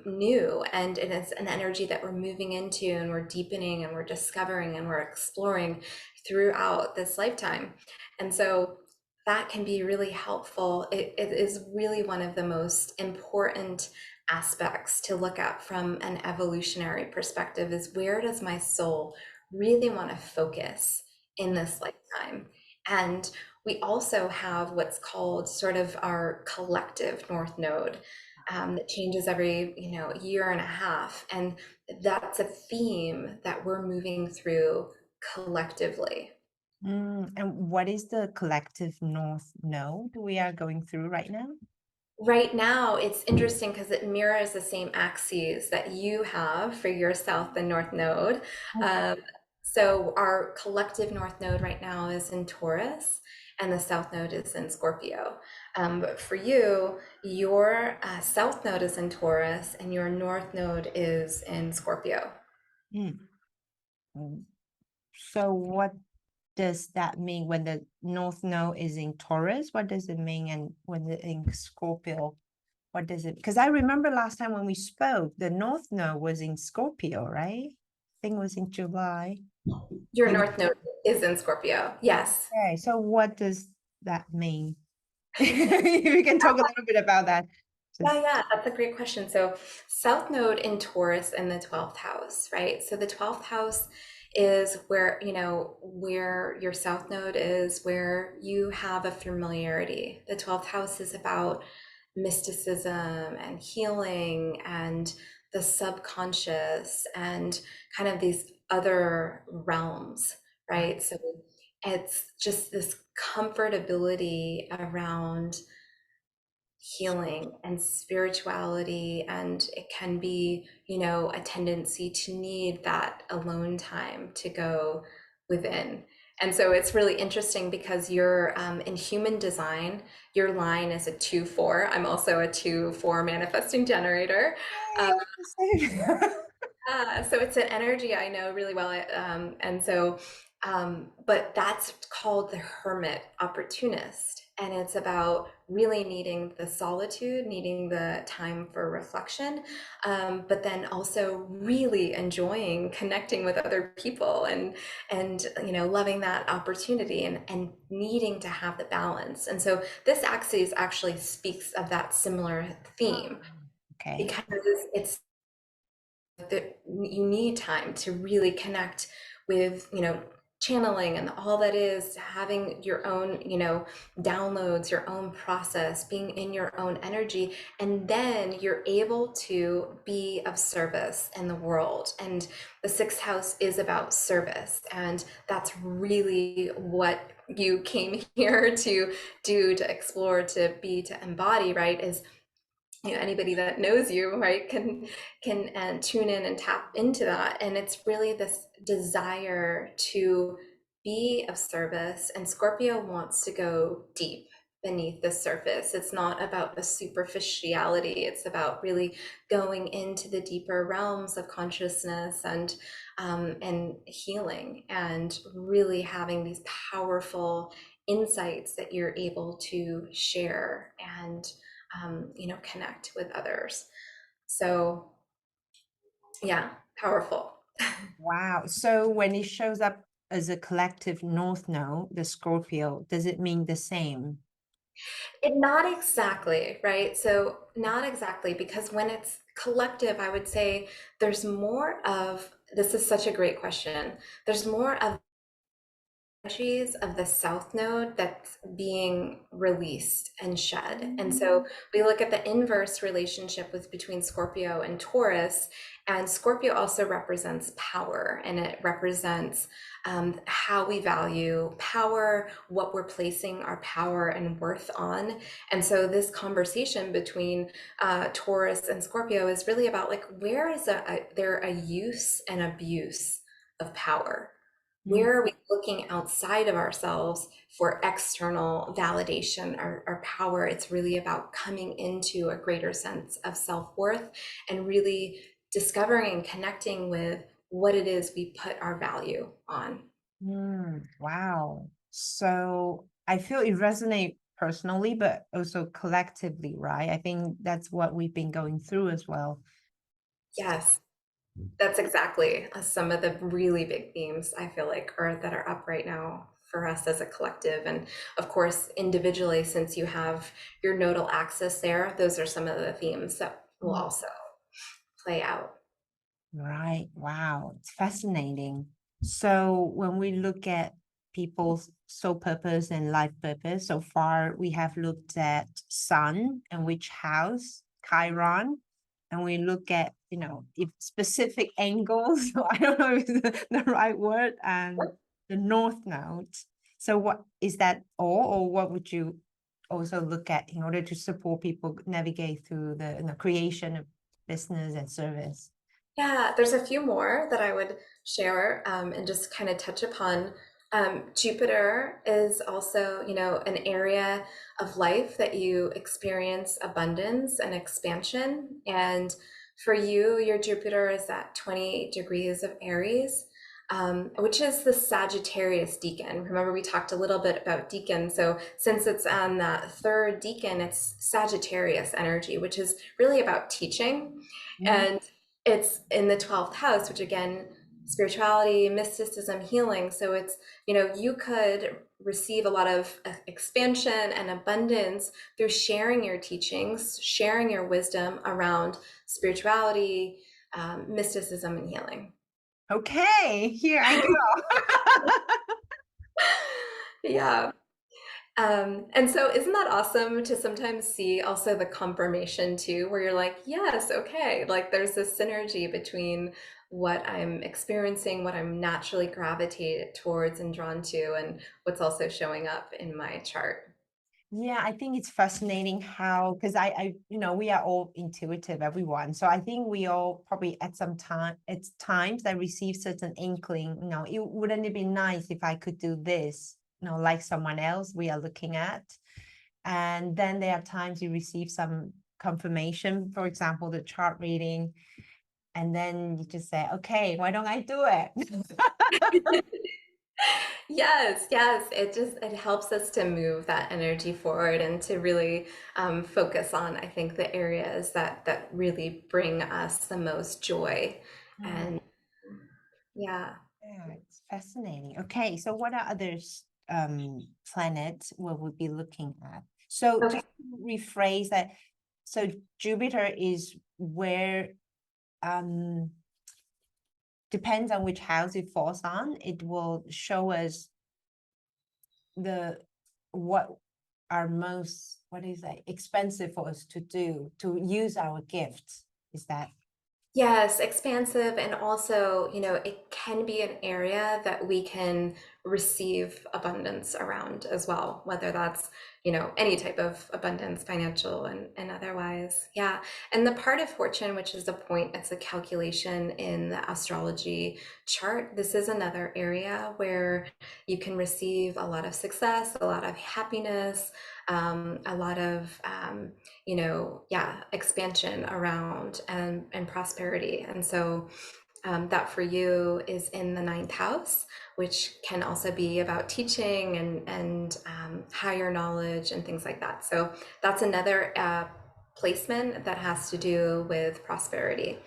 new, and it is an energy that we're moving into and we're deepening and we're discovering and we're exploring throughout this lifetime. And so that can be really helpful. It is really one of the most important aspects to look at from an evolutionary perspective, is where does my soul really want to focus in this lifetime? And we also have what's called sort of our collective North Node, that changes every year and a half, and that's a theme that we're moving through collectively. And what is the collective North Node we are going through right now? Right now, it's interesting because it mirrors the same axes that you have for your South and North Node. Um, so our collective North Node right now is in Taurus, and the South Node is in Scorpio. But for you, your South Node is in Taurus, and your North Node is in Scorpio. Mm. Mm. So what does that mean when the North Node is in Taurus? What does it mean? And when it's in Scorpio, what does it? Because I remember last time when we spoke, the North Node was in Scorpio, right? I think it was in July. Your Maybe. North Node is in Scorpio. Yes. Okay, so what does that mean? We can talk a little bit about that. Yeah, Just yeah, that's a great question. So, South Node in Taurus in the 12th house, right? So, the 12th house is where, where your South Node is, where you have a familiarity. The 12th house is about mysticism and healing and the subconscious and kind of these other realms, right? So, it's just this comfortability around healing and spirituality, and it can be a tendency to need that alone time to go within. And so it's really interesting because you're in human design, your line is a 2-4. I'm also a 2-4 manifesting generator. yay, we're the same. So it's an energy I know really well. And so, but that's called the hermit opportunist. And it's about really needing the solitude, needing the time for reflection, but then also really enjoying connecting with other people and loving that opportunity and needing to have the balance. And so this axis actually speaks of that similar theme Okay. because it's that you need time to really connect with, channeling and all that is having your own, downloads, your own process, being in your own energy. And then you're able to be of service in the world. And the sixth house is about service. And that's really what you came here to do, to explore, to be, to embody, right? Is anybody that knows you, right, can tune in and tap into that. And it's really this desire to be of service. And Scorpio wants to go deep beneath the surface. It's not about the superficiality. It's about really going into the deeper realms of consciousness and healing, and really having these powerful insights that you're able to share and connect with others. So yeah, powerful. Wow. So when it shows up as a collective north node, the Scorpio, does it mean the same? Not exactly, right? So not exactly, because when it's collective, I would say there's more of, this is such a great question. There's more of energies of the south node that's being released and shed. And so we look at the inverse relationship with between Scorpio and Taurus, and Scorpio also represents power, and it represents how we value power, what we're placing our power and worth on. And so this conversation between Taurus and Scorpio is really about, like, where is there a use and abuse of power? Mm. Where are we looking outside of ourselves for external validation or power? It's really about coming into a greater sense of self-worth and really discovering and connecting with what it is we put our value on. Wow. So I feel it resonates personally, but also collectively, right? I think that's what we've been going through as well. Yes, that's exactly some of the really big themes I feel like are that are up right now for us as a collective. And of course, individually, since you have your nodal axis there, those are some of the themes that will Mm. also play out. Right. Wow. It's fascinating. So when we look at people's soul purpose and life purpose, so far we have looked at sun and which house, Chiron, and we look at, if specific angles, so I don't know if it's the right word, and the north node. So what is that all, or what would you also look at in order to support people navigate through the creation of business and service? Yeah, there's a few more that I would share and just kind of touch upon. Jupiter is also, an area of life that you experience abundance and expansion. And for you, your Jupiter is at 28 degrees of Aries, which is the Sagittarius decan. Remember, we talked a little bit about decan. So since it's on that third decan, it's Sagittarius energy, which is really about teaching. Mm. And it's in the 12th house, which again, spirituality, mysticism, healing. So it's, you could receive a lot of expansion and abundance through sharing your teachings, sharing your wisdom around spirituality, mysticism, and healing. Okay, here I go. Yeah. And so isn't that awesome to sometimes see also the confirmation too, where you're like, yes, okay, like there's this synergy between what I'm experiencing, what I'm naturally gravitated towards and drawn to, and what's also showing up in my chart. Yeah, I think it's fascinating how, because we are all intuitive, everyone. So I think we all probably at some time, at times that receive certain inkling, wouldn't it be nice if I could do this, like someone else we are looking at. And then there are times you receive some confirmation, for example, the chart reading, and then you just say, okay, why don't I do it? Yes, yes. It helps us to move that energy forward and to really focus on, I think, the areas that really bring us the most joy. Mm. And yeah. Yeah, it's fascinating. Okay, so what are others planets we would be looking at? So Okay. just to rephrase that, so Jupiter is where depends on which house it falls on, it will show us the what are most, what is that, expensive for us to do, to use our gifts. Is that? Yes, expansive, and also, it can be an area that we can receive abundance around as well, whether that's, any type of abundance, financial and otherwise. Yeah. And the part of fortune, which is the point, it's a calculation in the astrology chart. This is another area where you can receive a lot of success, a lot of happiness, a lot of yeah, expansion around and prosperity. And so that for you is in the ninth house, which can also be about teaching and higher knowledge and things like that. So that's another placement that has to do with prosperity.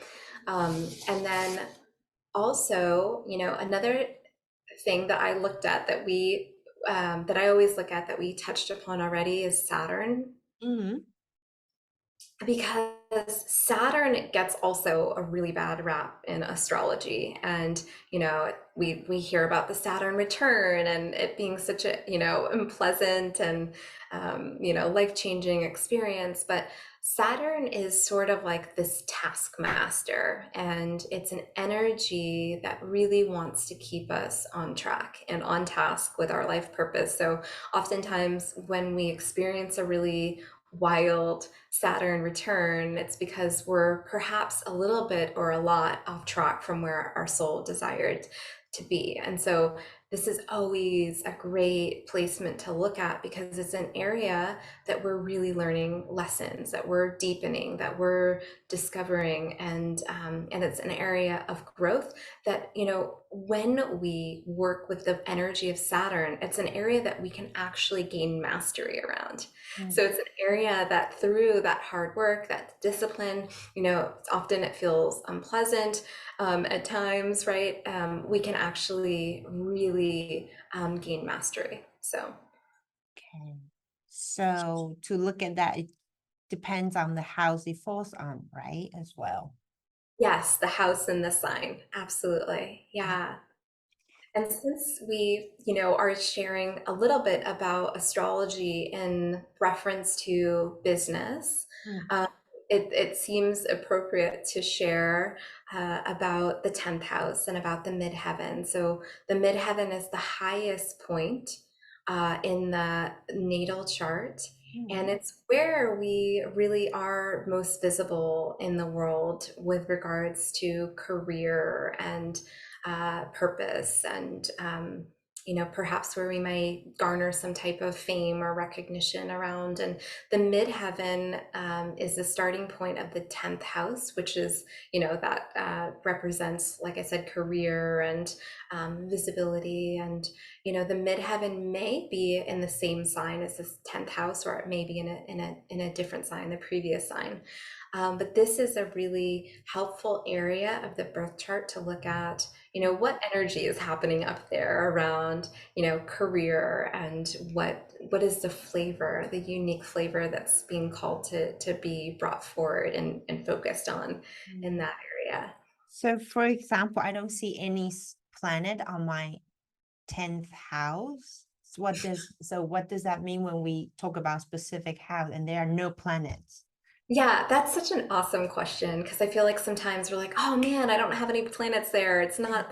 And then also, another thing that I looked at that I always look at that we touched upon already is Saturn, Mm-hmm. because Saturn gets also a really bad rap in astrology. And, we hear about the Saturn return and it being such a, unpleasant and, life-changing experience. But Saturn is sort of like this taskmaster, and it's an energy that really wants to keep us on track and on task with our life purpose. So oftentimes when we experience a really wild Saturn return, it's because we're perhaps a little bit or a lot off track from where our soul desired to be. And so this is always a great placement to look at, because it's an area that we're really learning lessons, that we're deepening, that we're discovering, and it's an area of growth that, when we work with the energy of Saturn, it's an area that we can actually gain mastery around. Mm. So it's an area that through that hard work, that discipline, often it feels unpleasant at times, right? We can actually really gain mastery. So, Okay. So to look at that, it depends on the house it falls on, right? As well. yes, the house and the sign. Absolutely. Yeah. And since we, are sharing a little bit about astrology in reference to business, Mm. um, it seems appropriate to share about the 10th house and about the midheaven. So the midheaven is the highest point in the natal chart. And Mm. it's where we really are most visible in the world with regards to career and purpose, and perhaps where we may garner some type of fame or recognition around. And the midheaven is the starting point of the 10th house, which is, that represents, like I said, career and visibility. And the midheaven may be in the same sign as this 10th house, or it may be in a different sign, the previous sign. But this is a really helpful area of the birth chart to look at, what energy is happening up there around, career, and what is the flavor, the unique flavor that's being called to be brought forward and focused on in Mm. that area. So for example, I don't see any planet on my 10th house. So what does that mean when we talk about specific house and there are no planets? Yeah, that's such an awesome question, because I feel like sometimes we're like, oh man, I don't have any planets there. It's not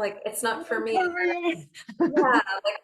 for No me. career. Yeah, like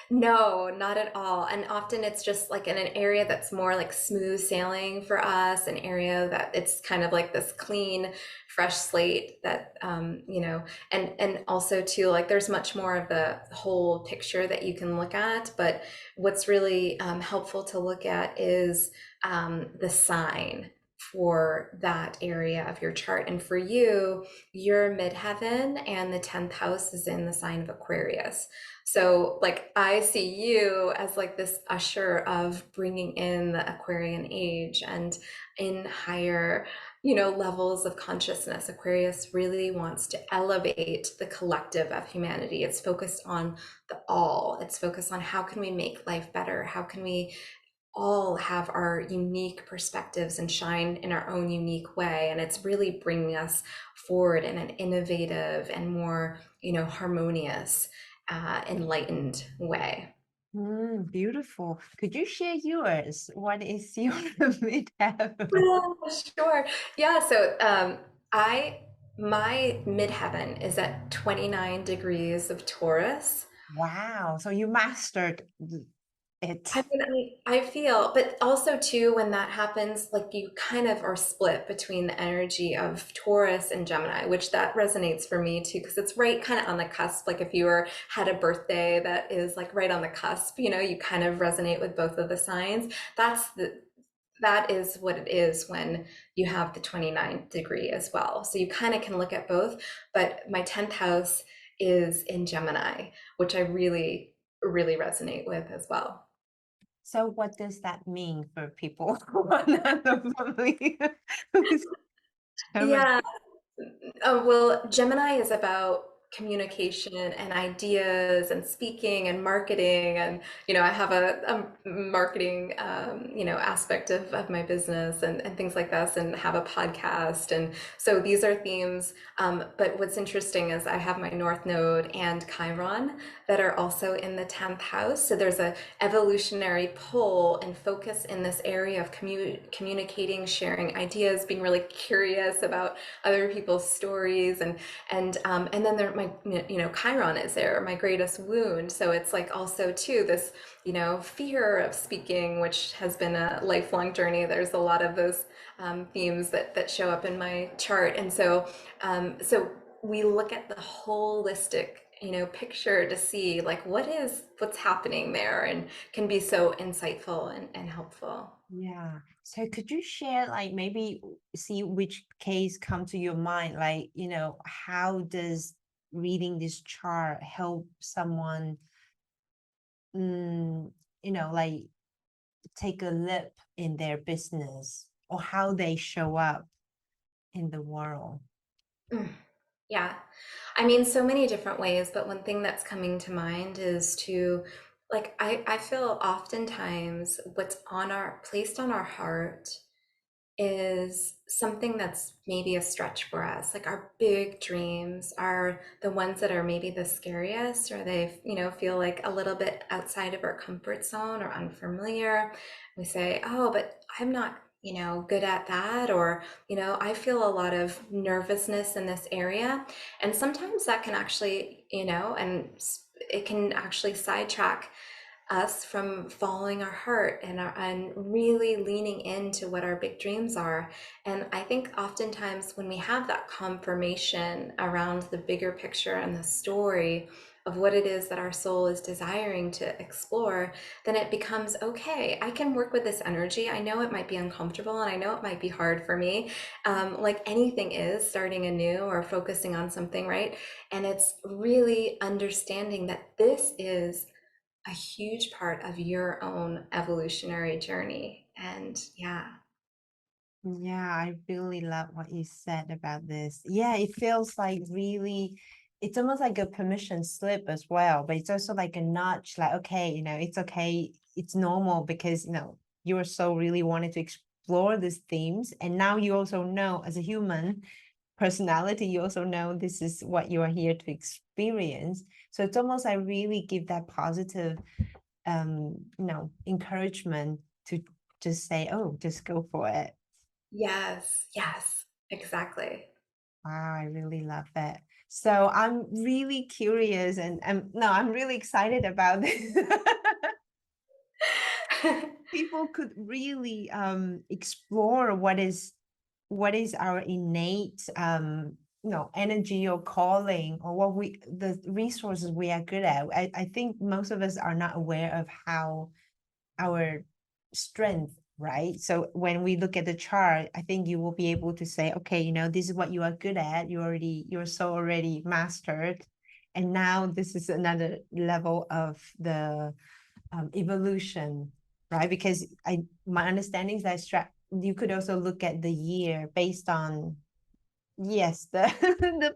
no, not at all. And often it's just like in an area that's more like smooth sailing for us, an area that it's kind of like this clean, fresh slate that and also too, like there's much more of the whole picture that you can look at. But what's really helpful to look at is the sign for that area of your chart. And for you, your midheaven and the 10th house is in the sign of Aquarius. So like I see you as like this usher of bringing in the Aquarian age, and in higher, levels of consciousness. Aquarius really wants to elevate the collective of humanity. It's focused on the all. It's focused on how can we make life better? How can we all have our unique perspectives and shine in our own unique way. And it's really bringing us forward in an innovative and more, harmonious, enlightened way. Beautiful. Could you share yours? What is your midheaven? Yeah, sure. Yeah. So, I my midheaven is at 29 degrees of Taurus. Wow. So you mastered I it. mean, I feel, but also too, when that happens, like you kind of are split between the energy of Taurus and Gemini, which that resonates for me too, because it's right kind of on the cusp. Like if you had a birthday that is like right on the cusp, you kind of resonate with both of the signs. That is what it is when you have the 29th degree as well. So you kind of can look at both, but my 10th house is in Gemini, which I really, really resonate with as well. So what does that mean for people who are not familiar with Gemini? Yeah. Oh, well, Gemini is about communication and ideas and speaking and marketing. And, I have a marketing, aspect of my business and things like this, and have a podcast. And so these are themes. But what's interesting is I have my North Node and Chiron that are also in the 10th house. So there's a evolutionary pull and focus in this area of communicating, sharing ideas, being really curious about other people's stories, and then there, my Chiron is there, my greatest wound. So it's like also too this fear of speaking, which has been a lifelong journey. There's a lot of those themes that show up in my chart, and so we look at the holistic picture to see like what's happening there, and can be so insightful and helpful. Yeah. So could you share, like, maybe see which case come to your mind? Like, how does reading this chart help someone, mm, like take a leap in their business or how they show up in the world? Mm. Yeah. I mean, so many different ways, but one thing that's coming to mind is to, like, I feel oftentimes what's placed on our heart is something that's maybe a stretch for us. Like our big dreams are the ones that are maybe the scariest, or they, feel like a little bit outside of our comfort zone or unfamiliar. We say, oh, but I'm not, good at that. Or, I feel a lot of nervousness in this area. And sometimes that can actually, and it can actually sidetrack us from following our heart and really leaning into what our big dreams are. And I think oftentimes when we have that confirmation around the bigger picture and the story of what it is that our soul is desiring to explore, then it becomes okay. I can work with this energy. I know it might be uncomfortable and I know it might be hard for me. Like anything is starting anew or focusing on something, right? And it's really understanding that this is a huge part of your own evolutionary journey. And yeah. Yeah, I really love what you said about this. Yeah, it feels like really, it's almost like a permission slip as well, but it's also like a nudge, like, okay, it's okay, it's normal because, you are so really wanting to explore these themes. And now you also know, as a human personality, you also know this is what you are here to experience. So it's almost like really give that positive, encouragement to just say, oh, just go for it. Yes, yes, exactly. Wow, I really love that. So I'm really curious and no, I'm really excited about this. People could really explore what is our innate energy or calling, or the resources we are good at. I think most of us are not aware of how our strength, right? So when we look at the chart, I think you will be able to say, okay, this is what you are good at. You're so already mastered. And now this is another level of the evolution, right? Because my understanding is that you could also look at the year based on, yes, the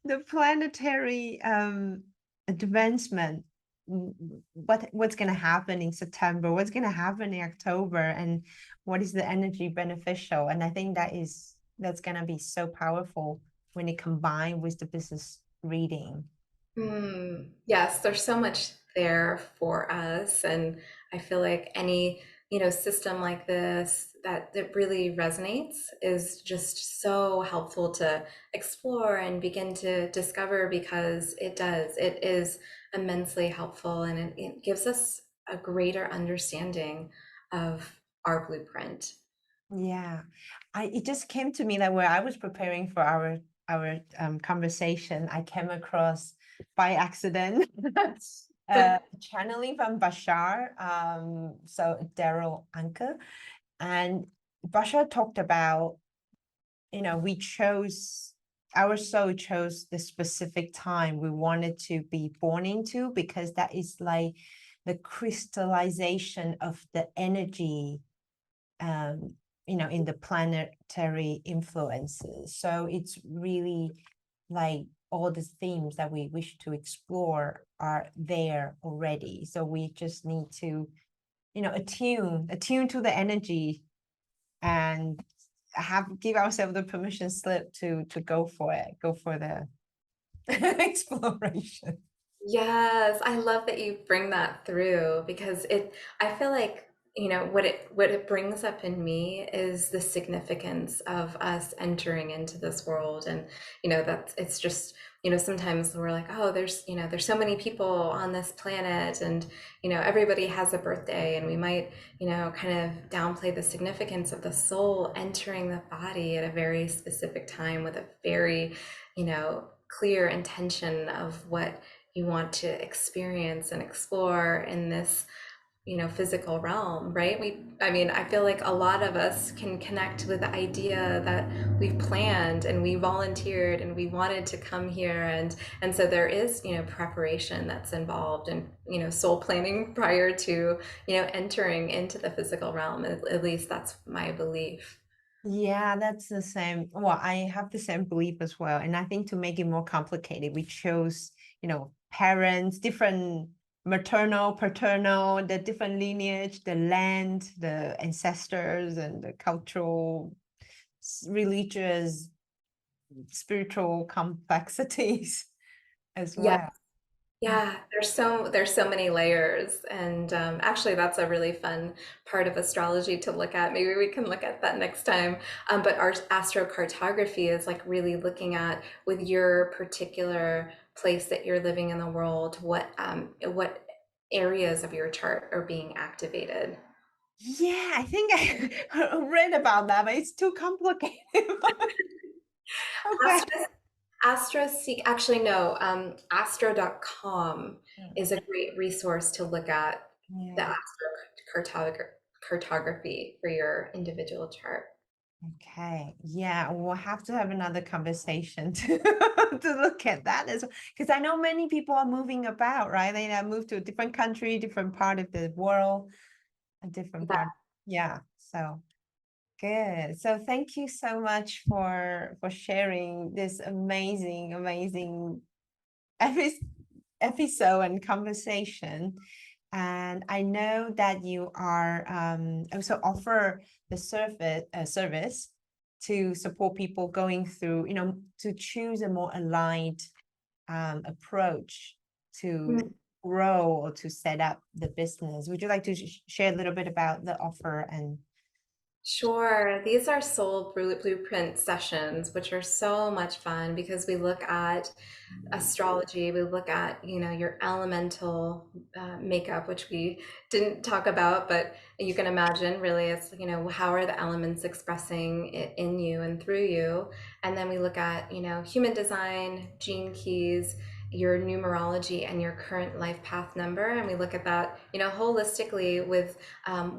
the planetary advancement what's going to happen in September, what's going to happen in October, and what is the energy beneficial. And I think that's going to be so powerful when it combined with the business reading. Yes, there's so much there for us, and I feel like any, system like this that really resonates is just so helpful to explore and begin to discover because it does. It is immensely helpful, and it gives us a greater understanding of our blueprint. Yeah, it just came to me that where I was preparing for our conversation, I came across by accident channeling from Bashar, so Daryl Anka, and Bashar talked about, we chose, our soul chose the specific time we wanted to be born into, because that is like the crystallization of the energy, um, in the planetary influences. So it's really like all the themes that we wish to explore are there already. So we just need to, attune to the energy and give ourselves the permission slip to go for it, go for the exploration. Yes, I love that you bring that through because I feel like, what it brings up in me is the significance of us entering into this world. And, that's it's just, sometimes we're like, oh, there's so many people on this planet and, everybody has a birthday and we might, kind of downplay the significance of the soul entering the body at a very specific time with a very, clear intention of what you want to experience and explore in this physical realm, right? I feel like a lot of us can connect with the idea that we've planned and we volunteered and we wanted to come here, and so there is preparation that's involved and soul planning prior to entering into the physical realm. At least that's my belief. Yeah, that's the same. Well, I have the same belief as well. And I think to make it more complicated, we chose, parents, different maternal, paternal, the different lineage, the land, the ancestors, and the cultural, religious, spiritual complexities as Yeah. well. Yeah, there's so many layers, and actually, that's a really fun part of astrology to look at. Maybe we can look at that next time. But our astrocartography is like really looking at with your particular place that you're living in the world, what areas of your chart are being activated. Yeah, I think I read about that, but it's too complicated. Okay. Actually, no, astro.com Mm. is a great resource to look at the Yeah. cartography for your individual chart. Okay. Yeah, we'll have to have another conversation to to look at that as well. Because I know many people are moving about, right? They move to a different country, different part of the world, a different Yeah. part. Yeah. So good. So thank you so much for sharing this amazing, amazing epi- episode and conversation. And I know that you are also offer the service to support people going through, to choose a more aligned approach to Mm. grow or to set up the business. Would you like to share a little bit about the offer and Sure. These are soul blueprint sessions, which are so much fun because we look at astrology, we look at, your elemental makeup, which we didn't talk about, but you can imagine really it's, how are the elements expressing it in you and through you? And then we look at, human design, gene keys, your numerology and your current life path number. And we look at that, holistically with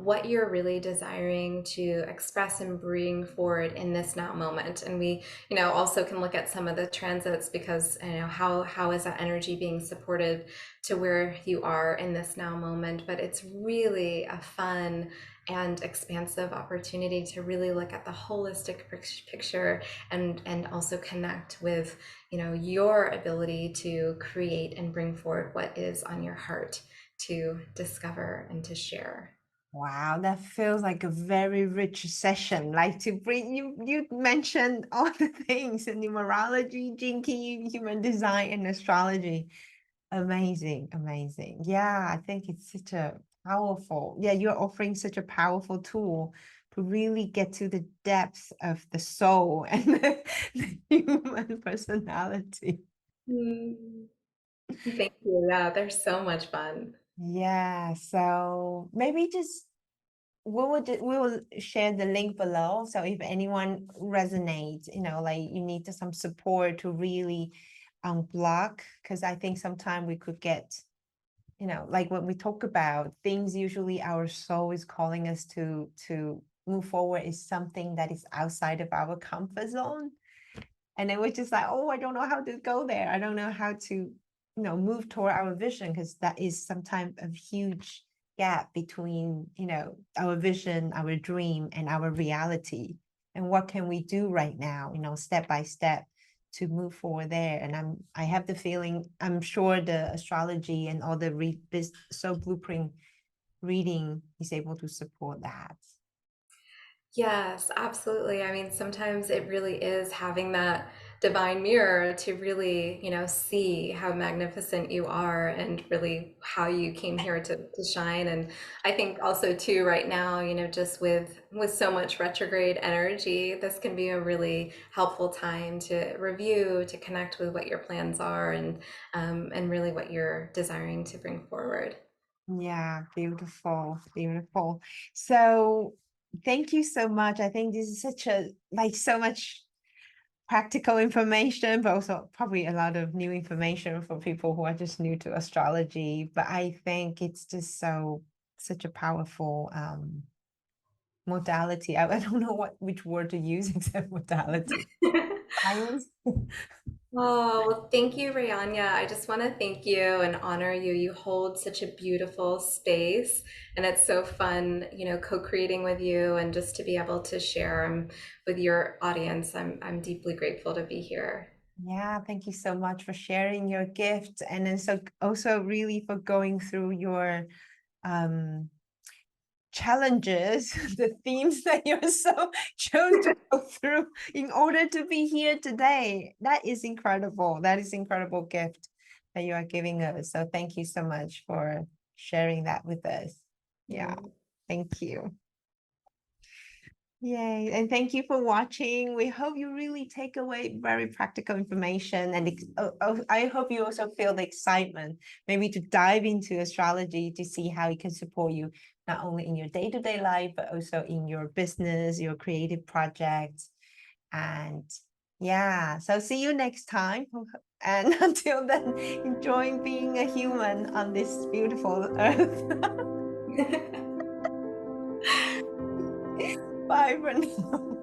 what you're really desiring to express and bring forward in this now moment. And we, also can look at some of the transits because, how is that energy being supported to where you are in this now moment. But it's really a fun and expansive opportunity to really look at the holistic picture, and also connect with, your ability to create and bring forward what is on your heart to discover and to share. Wow, that feels like a very rich session. Like to bring you mentioned all the things in numerology, jinky, human design, and astrology. Amazing, amazing. Yeah, I think it's such a powerful, yeah, you're offering such a powerful tool to really get to the depths of the soul and the human personality. Mm. Thank you. Yeah, they're so much fun. Yeah, so maybe just we will share the link below. So if anyone resonates, like you need some support to really unblock, because I think sometimes we could get, like when we talk about things, usually our soul is calling us to move forward is something that is outside of our comfort zone. And then we're just like, oh, I don't know how to go there. I don't know how to, move toward our vision, because that is sometimes a huge gap between, our vision, our dream, and our reality. And what can we do right now, step by step to move forward there? And I have the feeling, I'm sure the astrology and all the this so blueprint reading is able to support that. Yes, absolutely. I mean, sometimes it really is having that divine mirror to really, see how magnificent you are and really how you came here to shine. And I think also too, right now, just with so much retrograde energy, this can be a really helpful time to review, to connect with what your plans are, and really what you're desiring to bring forward. Yeah, beautiful, beautiful. So thank you so much. I think this is such a like so much practical information, but also probably a lot of new information for people who are just new to astrology. But I think it's just such a powerful modality. I don't know which word to use except modality. Science. Oh, well, thank you, Rayanya. I just want to thank you and honor you. You hold such a beautiful space, and it's so fun, co-creating with you and just to be able to share with your audience. I'm deeply grateful to be here. Yeah, thank you so much for sharing your gift, and then so also really for going through your um challenges, the themes that you're so chose to go through in order to be here today. That is incredible. That is incredible gift that you are giving us. So thank you so much for sharing that with us. Yeah, Mm. thank you. Yay. And thank you for watching. We hope you really take away very practical information. And I hope you also feel the excitement, maybe to dive into astrology to see how it can support you, not only in your day-to-day life, but also in your business, your creative projects. And yeah, so see you next time. And until then, enjoying being a human on this beautiful earth. Bye for now.